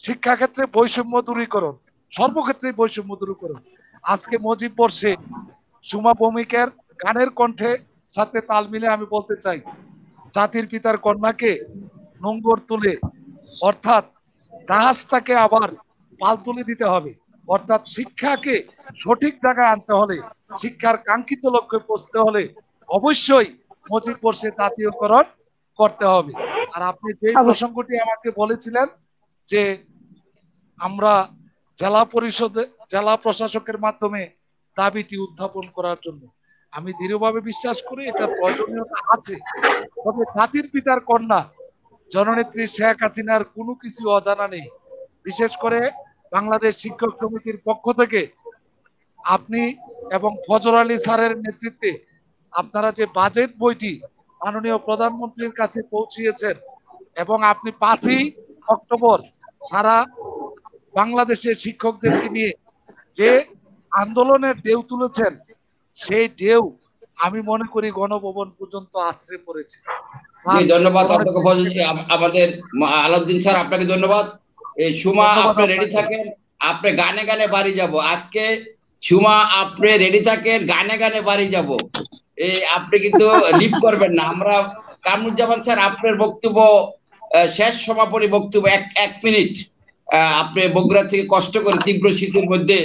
শিক্ষাক্ষেত্রে বৈষম্য দূরীকরণ, সর্বক্ষেত্রে বৈষম্য দূরীকরণ। আজকে মুজিব বর্ষে সুমা ভৌমিকের গানের কণ্ঠে সাথে তাল মিলে আমি বলতে চাই, জাতির পিতার কন্যাকে নোংর তুলে, অর্থাৎ জাহাজটাকে আবার পাল তুলে দিতে হবে, অর্থাৎ শিক্ষাকে সঠিক জায়গায় আনতে হলে, শিক্ষার কাঙ্ক্ষিত লক্ষ্যে পৌঁছতে হলে অবশ্যই মুজিব বর্ষে জাতীয়করণ করতে হবে। আর আপনি যে প্রসঙ্গটি আমাকে বলেছিলেন যে আমরা জেলা পরিষদে, জেলা প্রশাসকের মাধ্যমে দাবিটি উত্থাপন করার জন্য, আমি দৃঢ়ভাবে বিশ্বাস করি এটা প্রয়োজনীয়তা আছে। তবে জাতির পিতার কন্যা জননেত্রী শেখ হাসিনার কোনো কিছু অজানা নেই। বিশেষ করে বাংলাদেশ শিক্ষক সমিতির পক্ষ থেকে আপনি এবং ফজর আলী স্যারের নেতৃত্বে আপনারা যে বাজেট বইটি মাননীয় প্রধানমন্ত্রীর কাছে পৌঁছিয়েছেন, এবং আপনি 5ই অক্টোবর সারা বাংলাদেশের শিক্ষকদেরকে নিয়ে যে আন্দোলনের ঢেউ তুলেছেন, সেই ঢেউ আমি মনে করি গণভবন পর্যন্ত আশ্রয় পড়েছে। ধন্যবাদ আপনাকে আমাদের আলাউদ্দিন স্যার, আপনাকে ধন্যবাদ। এই সুমা, আপনি রেডি থাকেন, আপনি গানে গানে বাড়ি যাব আজকে। সুমা, আপনি রেডি থাকেন, গানে গানে বাড়ি যাব। আপনি কিন্তু লিভ করবেন না। আমরা কামরুজ্জামান স্যার আপনার বক্তব্য শেষ সমাপনী বক্তব্য এক মিনিট। আপনি বগুড়া থেকে কষ্ট করে তীব্র শীতের মধ্যে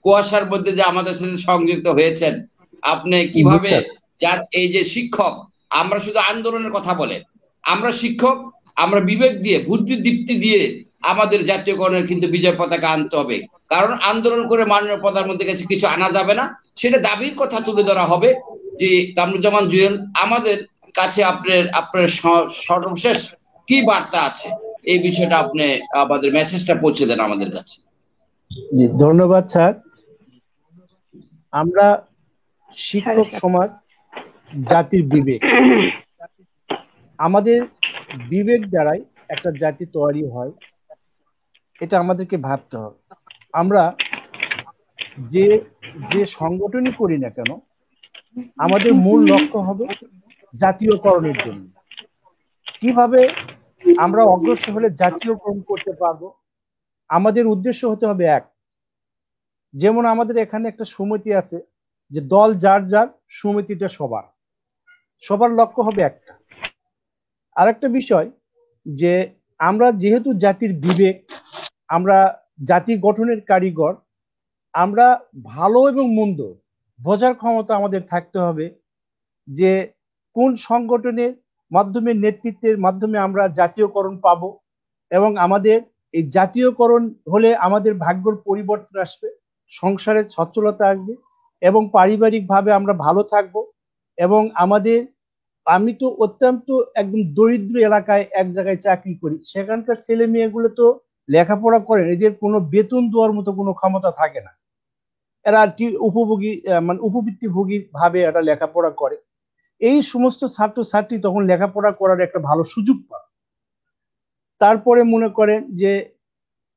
কুয়াশার মধ্যে যে আমাদের সাথে সংযুক্ত হয়েছেন, আপনি কিভাবে যার এই যে শিক্ষক, আমরা শুধু আন্দোলনের কথা বলেন, আমরা শিক্ষক, আমরা বিবেক দিয়ে বুদ্ধি দীপ্তি দিয়ে আমাদের জাতীয়করণের কিন্তু বিজয় পতাকা আনতে হবে। কারণ আন্দোলন করে মাননীয় প্রধানমন্ত্রীর কাছে কিছু আনা যাবে না, সেটা দাবির কথা তুলে ধরা হবে। যে কামরুজ্জামান জুয়েল, আমাদের কাছে আপনার সর্বশেষ কি বার্তা আছে, এই বিষয়টা আপনি আমাদের মেসেজটা পৌঁছে দেন আমাদের কাছে। ধন্যবাদ স্যার। আমরা শিক্ষক সমাজ জাতির বিবেক, আমাদের বিবেক দ্বারাই একটা জাতি তৈরি হয়, এটা আমাদেরকে ভাবতে হবে। আমরা যে যে সংগঠনই করি না কেন, আমাদের মূল লক্ষ্য হবে জাতীয়করণের জন্য। কিভাবে আমরা অগ্রসর হলে জাতীয়করণ করতে পারবো, আমাদের উদ্দেশ্য হতে হবে এক। যেমন আমাদের এখানে একটা সমিতি আছে, যে দল যার যার, সমিতিটা সবার, সবার লক্ষ্য হবে একটা। আরেকটা বিষয়, যে আমরা যেহেতু জাতির বিবেক, আমরা জাতি গঠনের কারিগর, আমরা ভালো এবং মন্দ বোঝার ক্ষমতা আমাদের থাকতে হবে, যে কোন সংগঠনের মাধ্যমে, নেতৃত্বের মাধ্যমে আমরা জাতীয়করণ পাবো, এবং আমাদের এই জাতীয়করণ হলে আমাদের ভাগ্যর পরিবর্তন আসবে, সংসারের সচ্ছলতা আসবে, এবং পারিবারিকভাবে আমরা ভালো থাকব। এবং আমি তো অত্যন্ত একদম দরিদ্র এলাকায় এক জায়গায় চাকরি করি, সেখানকার ছেলে মেয়েগুলো তো লেখাপড়া করেন, এদের কোনো বেতন দেওয়ার মতো কোনো ক্ষমতা থাকে না, এরা কি উপভোগী, মানে উপবৃত্তিভোগী ভাবে এরা লেখাপড়া করে। এই সমস্ত ছাত্রছাত্রী তখন লেখাপড়া করার একটা ভালো সুযোগ পায়। তারপরে মনে করেন যে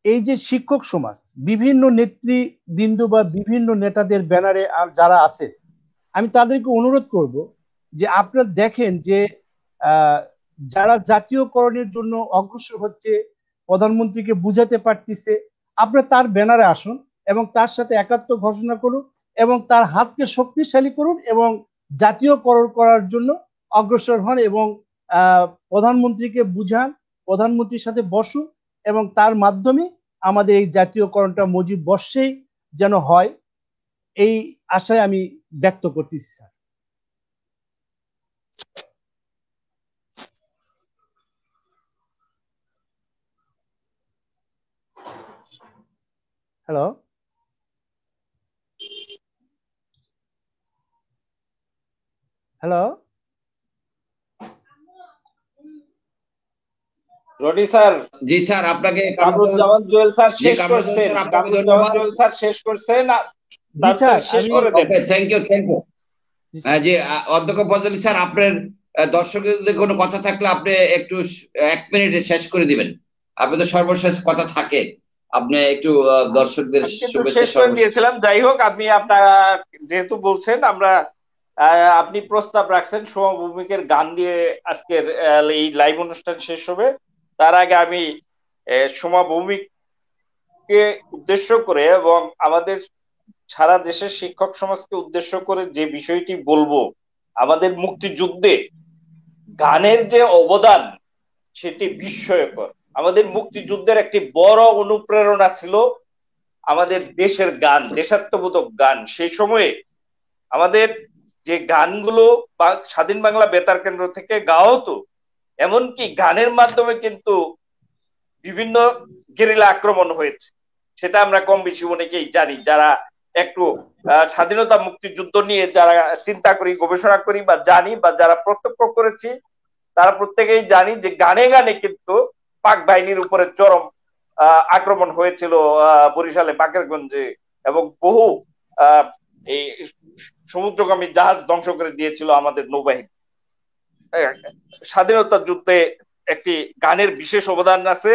এই যে শিক্ষক সমাজ, বিভিন্ন নেতৃবৃন্দ বা বিভিন্ন নেতাদের ব্যানারে যারা আছে, আমি তাদেরকে অনুরোধ করব যে আপনারা দেখেন যে যারা জাতীয়করণের জন্য অগ্রসর হচ্ছে, প্রধানমন্ত্রীকে বুঝাতে পারতেছে, আপনারা তার ব্যানারে আসুন এবং তার সাথে একাত্ম ঘোষণা করুন এবং তার হাতকে শক্তিশালী করুন এবং জাতীয়করণ করার জন্য অগ্রসর হন, এবং প্রধানমন্ত্রীকে বুঝান, প্রধানমন্ত্রীর সাথে বসুন, এবং তার মাধ্যমে আমাদের এই জাতীয়করণটা মুজিব বর্ষেই যেন হয়, এই আশায় আমি ব্যক্ত করতেছি sir. Hello hello Rony sir. জি স্যার, আপনাকে কামরুজ্জামান জুয়েল স্যার শেষ করছেন, কামরুজ্জামান জুয়েল স্যার শেষ করছেন, শেষ করে দেন। Thank you. জি অধ্যক্ষ ফজলি স্যার, আপনার দর্শকদের কোনো কথা থাকলে আপনি একটু 1 মিনিটে শেষ করে দিবেন। আপনি তো সর্বশেষ কথা থাকে, আপনি একটু দর্শকদের শেষ করে দিয়েছিলাম। যাই হোক, আপনি আপনারা যেহেতু বলছেন, আপনি প্রস্তাব রাখছেন সমভূমিকের গান দিয়ে আজকের এই লাইভ অনুষ্ঠান শেষ হবে। তার আগে আমি সমভূমিককে উদ্দেশ্য করে এবং আমাদের সারা দেশের শিক্ষক সমাজকে উদ্দেশ্য করে যে বিষয়টি বলবো, আমাদের মুক্তিযুদ্ধে গানের যে অবদান সেটি বিস্ময়কর। আমাদের মুক্তিযুদ্ধের একটি বড় অনুপ্রেরণা ছিল আমাদের দেশের গান, দেশাত্মবোধক গান। সেই সময়ে আমাদের যে গানগুলো স্বাধীন বাংলা বেতার কেন্দ্র থেকে গাওয়া হতো, এমনকি গানের মাধ্যমে কিন্তু বিভিন্ন গেরিলা আক্রমণ হয়েছে, সেটা আমরা কম বেশি অনেকেই জানি। যারা একটু স্বাধীনতা মুক্তিযুদ্ধ নিয়ে যারা চিন্তা করি, গবেষণা করি বা জানি, বা যারা প্রত্যক্ষ করেছি, তারা প্রত্যেকেই জানি যে গানে গানে কিন্তু পাক বাহিনীর উপরে চরম আক্রমণ হয়েছিল বরিশালে, বাকেরগঞ্জে, এবং বহু এই সমুদ্রগামী জাহাজ ধ্বংস করে দিয়েছিল আমাদের নৌবাহিনী। স্বাধীনতা যুদ্ধে একটি গানের বিশেষ অবদান আছে।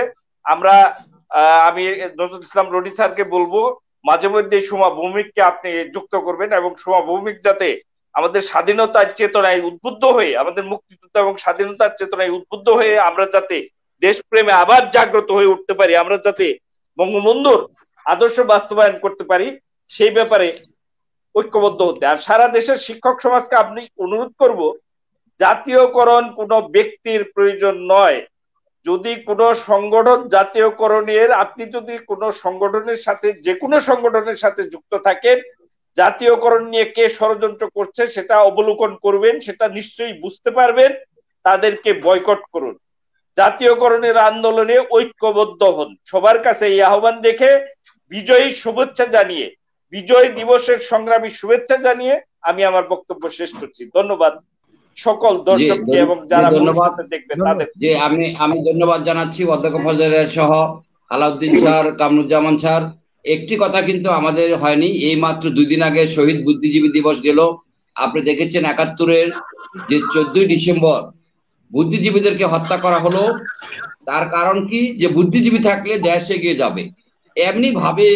আমি নজরুল ইসলাম রনি স্যারকে বলবো মাঝে মধ্যে সোমা ভৌমিককে আপনি যুক্ত করবেন, এবং সোমা ভৌমিক যাতে আমাদের স্বাধীনতার চেতনায় উদ্বুদ্ধ হয়ে, আমাদের মুক্তিযুদ্ধ এবং স্বাধীনতার চেতনায় উদ্বুদ্ধ হয়ে আমরা যাতে দেশপ্রেমে আবার জাগ্রত হয়ে উঠতে পারি, আমরা যাতে বঙ্গবন্ধুর আদর্শ বাস্তবায়ন করতে পারি, সেই ব্যাপারে ঐক্যবদ্ধ হতে। আর সারা দেশের শিক্ষক সমাজকে আপনি অনুরোধ করব, জাতীয়করণ কোনো ব্যক্তির প্রয়োজন নয়। যদি কোনো সংগঠন জাতীয়করণের, আপনি যদি কোনো সংগঠনের সাথে, যে কোনো সংগঠনের সাথে যুক্ত থাকেন, জাতীয়করণ নিয়ে কে ষড়যন্ত্র করছে সেটা অবলোকন করবেন, সেটা নিশ্চয়ই বুঝতে পারবেন, তাদেরকে বয়কট করুন। জাতীয়করণের আন্দোলনে ঐক্যবদ্ধ হন। সবার কাছে এই আহ্বান রেখে, বিজয়ী শুভেচ্ছা জানিয়ে, বিজয় দিবসের সংগ্রামী শুভেচ্ছা জানিয়ে আমি আমার বক্তব্য শেষ করছি। ধন্যবাদ সকল দর্শককে এবং যারা ভবিষ্যতে দেখবেন তাদের। যে আমি ধন্যবাদ জানাচ্ছি অধ্যক্ষ ফজল সহ আলাউদ্দিন স্যার, কামরুজ্জামান স্যার। একটি কথা কিন্তু আমাদের হয়নি, এই মাত্র 2 দিন আগে শহীদ বুদ্ধিজীবী দিবস গেল। আপনি দেখেছেন 71-এর যে 14ই ডিসেম্বর বুদ্ধিজীবীদেরকে হত্যা করা হলো। তার কারণ কি? যে বুদ্ধিজীবী থাকলে দেশ এগিয়ে যাবে। এমনি ভাবে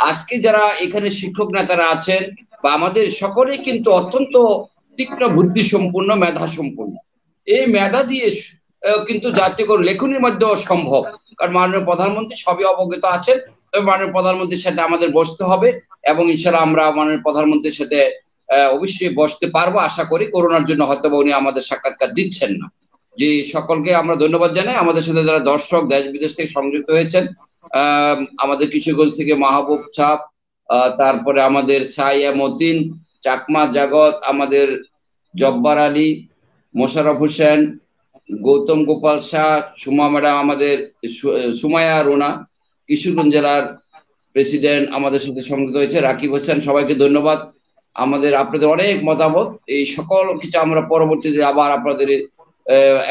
আজকে যারা এখানে শিক্ষক নেতারা আছেন বা আমাদের সকলেই কিন্তু অত্যন্ত তীক্ষ্ণ বুদ্ধি সম্পূর্ণ, মেধা সম্পূর্ণ। এই মেধা দিয়ে কিন্তু জাতীয়করণ লেখনীর মধ্যেও সম্ভব, কারণ মাননীয় প্রধানমন্ত্রী সবই অবগত আছেন। তবে মাননীয় প্রধানমন্ত্রীর সাথে আমাদের বসতে হবে এবং ইনশাআল্লাহ আমরা মাননীয় প্রধানমন্ত্রীর সাথে অবশ্যই বসতে পারবো আশা করি। করোনার জন্য হয়তো উনি আমাদের সাক্ষাৎকার দিচ্ছেন না। যে সকলকে আমরা ধন্যবাদ জানাই। আমাদের সাথে যারা দর্শক দেশ বিদেশ থেকে সংযুক্ত হয়েছেন, আমাদের কিশোরগঞ্জ থেকে মাহবুব ছাপ, তারপরে আমাদের সাইয়া মতিন, চাকমা জাগত, আমাদের জব্বার আলী, মোশারফ হোসেন, গৌতম গোপাল শাহ, সুমা ম্যাডাম, আমাদের সুমায়া রোনা কিশোরগঞ্জ জেলার প্রেসিডেন্ট আমাদের সাথে সংযুক্ত হয়েছে, রাকিব হোসেন, সবাইকে ধন্যবাদ। আমাদের আপনাদের অনেক মতামত, এই সকল কিছু আমরা পরবর্তীতে আবার আপনাদের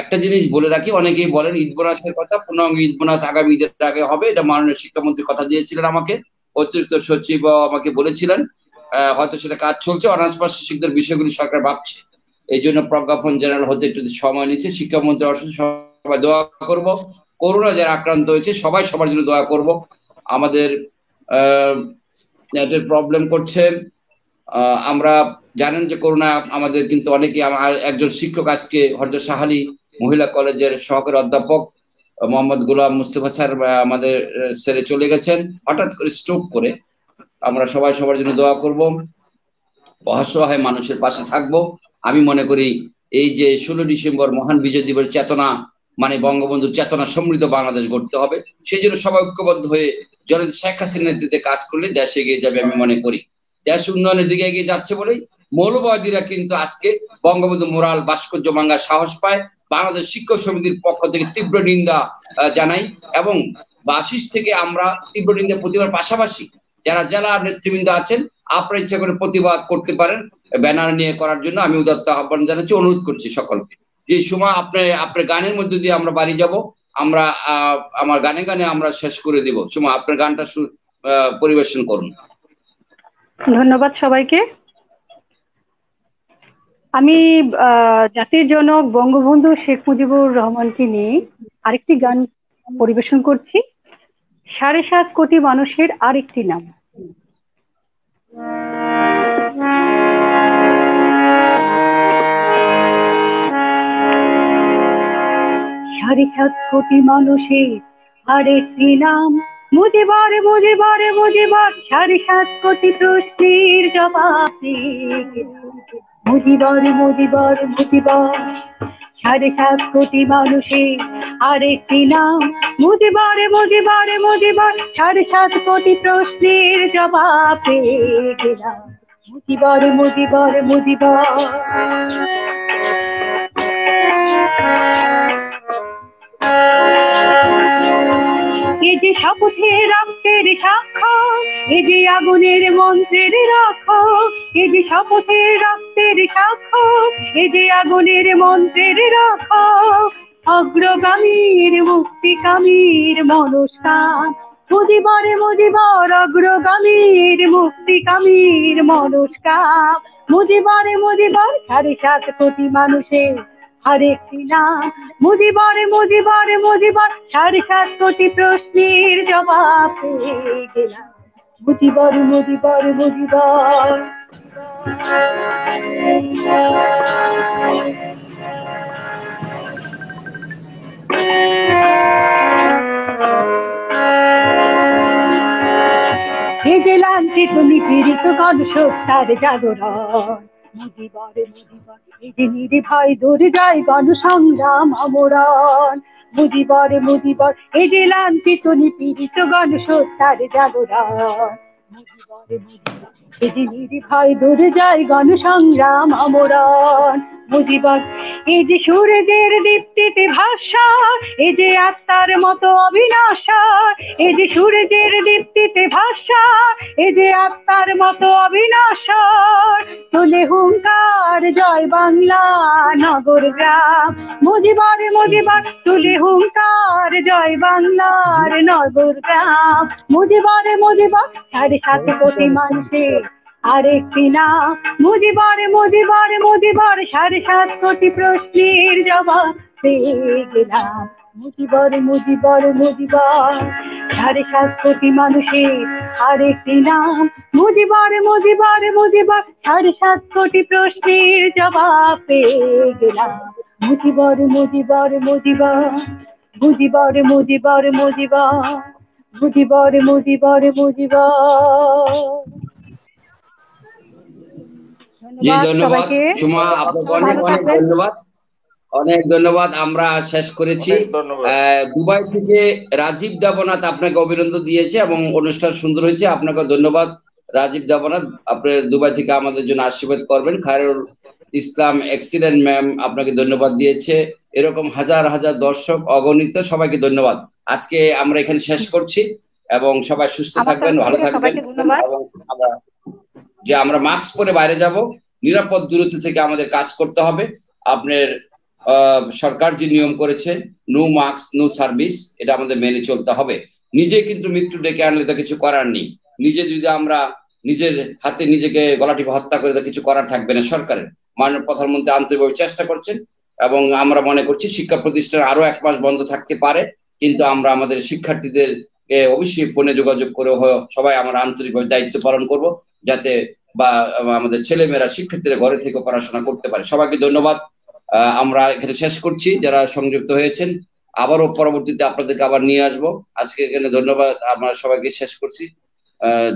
একটা জিনিস বলে রাখি, অনেকেই বলেন ঈদ বোনাসের কথা, পূর্ণাঙ্গ ঈদ বোনাস আগামী ঈদের আগে হবে, এটা মাননীয় শিক্ষামন্ত্রী কথা দিয়েছিলেন আমাকে, অতিরিক্ত সচিব আমাকে বলেছিলেন। হয়তো সেটা কাজ চলছে, অনার্স পাস শিক্ষকদের বিষয়গুলি সরকার ভাবছে, এই জন্য প্রজ্ঞাপন জেনারেল হতে একটু সময় নিচ্ছে। শিক্ষামন্ত্রী অসুস্থ, সবাই দোয়া করব। করোনা যারা আক্রান্ত হয়েছে সবাই সবার জন্য দোয়া করব। আমাদের নেটের প্রবলেম করছে, আমরা জানেন যে করোনা আমাদের কিন্তু অনেকে, একজন শিক্ষক আজকে হযরত শাহালি মহিলা কলেজের সহকারী অধ্যাপক মোহাম্মদ গোলাম মুস্তফা স্যার আমাদের ছেড়ে চলে গেছেন হঠাৎ করে স্ট্রোক করে। আমরা সবাই সবার জন্য দোয়া করব, অসহায় মানুষের পাশে থাকব। আমি মনে করি এই যে 16 ডিসেম্বর মহান বিজয় দিবস চেতনা, মানে বঙ্গবন্ধুর চেতনা সমৃদ্ধ বাংলাদেশ গড়তে হবে। সেই জন্য সবাই ঐক্যবদ্ধ হয়ে জননেত্রী শেখ হাসিনার নেতৃত্বে কাজ করলে দেশ এগিয়ে যাবে। আমি মনে করি দেশ উন্নয়নের দিকে এগিয়ে যাচ্ছে বলেই মৌলবাদীরা কিন্তু আজকে বঙ্গবন্ধু মোরাল ভাস্কর্য ভাঙার সাহস পায়। বাংলাদেশ শিক্ষক সমিতির পক্ষ থেকে তীব্র নিন্দা জানাই এবং বাসিস থেকে আমরা তীব্র নিন্দা প্রতিবাদ পাশাপাশি যারা জেলা নেতৃবৃন্দ আছেন আপনারা ইচ্ছা করে প্রতিবাদ করতে পারেন, ব্যানার নিয়ে করার জন্য আমি উদাত্ত আহ্বান জানাচ্ছি, অনুরোধ করছি সকলকে। যে সময় আপনার গানের মধ্যে দিয়ে আমরা বাড়ি যাব, আমরা আমার গানে গানে আমরা শেষ করে দিব। সময় আপনার গানটা পরিবেশন করুন। ধন্যবাদ সবাইকে। আমি জাতির জনক বঙ্গবন্ধু শেখ মুজিবুর রহমানকে নিয়ে আরেকটি গান পরিবেশন করছি, 7.5 কোটি মানুষের আরেকটি নাম। 7.5 কোটি মানুষের আরেকটি নাম, মুজিবার মুজিবার মুজিবার, 7.5 কোটি প্রশ্নের জবাব মুজিবার মুজিবার মুজিবার, 7.5 কোটি মানুষের আরেকটি নাম, মুজিবার মুজিবার মুজিবার, 7.5 কোটি প্রশ্নের জবাব পেয়ে গেলাম, মুজিবার মুজিবার মুজিবার। এ যে শপথের রক্তের সাক্ষ্য, এ যে আগুনের মন্ত্রের রাখো, এ যে শপথের রক্তের সাক্ষ্য, এ যে আগুনের মন্ত্রের রাখো, অগ্রগামীর মুক্তিকামীর মনস্কাম, মুজিবার মুজিবার অগ্রগামীর মুক্তিকামীর মনস্কাম, মুজিবার মুজিবার 7.5 কোটি মানুষের আরেকটি নাম, মুজিবার মুজিবার মুজিবার, 7.5 কোটি প্রশ্নের জবাব পেয়ে গেলাম, মুজিবার মুজিবার মুজিবার। এ এই যে লাঞ্ছিত নিপীড়িত গণহত্যার জাগরণ। মুজিবর মুজিবর এই যে নির্ভয় দুর্জয় গণসংগ্রাম আমরণ। মুজিবর মুজিবর এই যে লাঞ্ছিত নিপীড়িত গণহত্যার জাগরণ। মুজিবর মুজিবর এই যে নির্ভয় দুর্জয় গণসংগ্রাম আমরণ। মুজিবর এই যে সূর্যের দীপ্তিতে ভাস্বর, এই যে আত্মার মতো অবিনাশর। এই যে সূর্যের দীপ্তিতে ভাস্বর, এই যে আত্মার মতো অবিনাশর। তোলে হুঙ্কার জয় বাংলা নগর গ্রাম। মুজিবর মুজিবর তোলে হুঙ্কার জয় বাংলার নগর গ্রাম। মুজিবর মুজিবর 7.5 কোটি মানুষের আরেকটি নাম। মুজিবর মুজিবর মুজিবর 7.5 কোটি প্রশ্নের জবাব পেয়ে গেলাম। মুজিবর মুজিবর মুজিবর 7.5 কোটি মানুষের আরেকটি নাম। মুজিবর মুজিবর মুজিবর 7.5 কোটি প্রশ্নের জবাব পেয়ে গেলাম। মুজিবর মুজিবর মুজিবর মুজিবর মুজিবর মুজিবর মুজিবর মুজিবর মুজিবর। জি ধন্যবাদ সুমা, আপনাকে অনেক অনেক ধন্যবাদ, অনেক ধন্যবাদ। আমরা শেষ করেছি। দুবাই থেকে রাজীব দেবনাথ আপনাকে অভিনন্দন দিয়েছে এবং অনুষ্ঠান সুন্দর হয়েছে। আপনাকে ধন্যবাদ রাজীব দেবনাথ, আপনি দুবাই থেকে আমাদের জন্য আশীর্বাদ করবেন। খায়রুল ইসলাম এক্সিলেন্ট ম্যাম আপনাকে ধন্যবাদ দিয়েছে। এরকম হাজার হাজার দর্শক অগণিত, সবাইকে ধন্যবাদ। আজকে আমরা এখানে শেষ করছি এবং সবাই সুস্থ থাকবেন, ভালো থাকবেন এবং আমরা মাস্ক পরে বাইরে যাব, নিরাপদ দূরত্ব থেকে আমাদের কাজ করতে হবে। আপনার সরকার যে নিয়ম করেছে নো মাস্ক নো সার্ভিস, এটা আমাদের মেনে চলতে হবে। নিজে কিন্তু মৃত্যু ডেকে আনলে তো কিছু করার নেই। নিজে যদি আমরা নিজের হাতে নিজেকে গলা টিপে হত্যা করে তো কিছু করার থাকবে না সরকারের। মাননীয় প্রধানমন্ত্রী আন্তরিকভাবে চেষ্টা করছেন এবং আমরা মনে করছি শিক্ষা প্রতিষ্ঠান আরো 1 মাস বন্ধ থাকতে পারে, কিন্তু আমরা আমাদের শিক্ষার্থীদের অবশ্যই ফোনে যোগাযোগ করে সবাই আমরা আন্তরিকভাবে দায়িত্ব পালন করব, যাতে বা আমাদের ছেলেমেয়েরা শিক্ষার্থীরা ঘরে থেকে পড়াশোনা করতে পারে। সবাইকে ধন্যবাদ। আমরা এখানে শেষ করছি, যারা সংযুক্ত হয়েছেন আবারও পরবর্তীতে আপনাদেরকে আবার নিয়ে আসবো। আজকে এখানে ধন্যবাদ, আমরা সবাইকে শেষ করছি।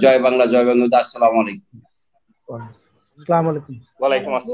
জয় বাংলা, জয় বাংলা। আসসালামু আলাইকুম। আসসালামু আলাইকুম। ওয়ালাইকুম আসসালাম।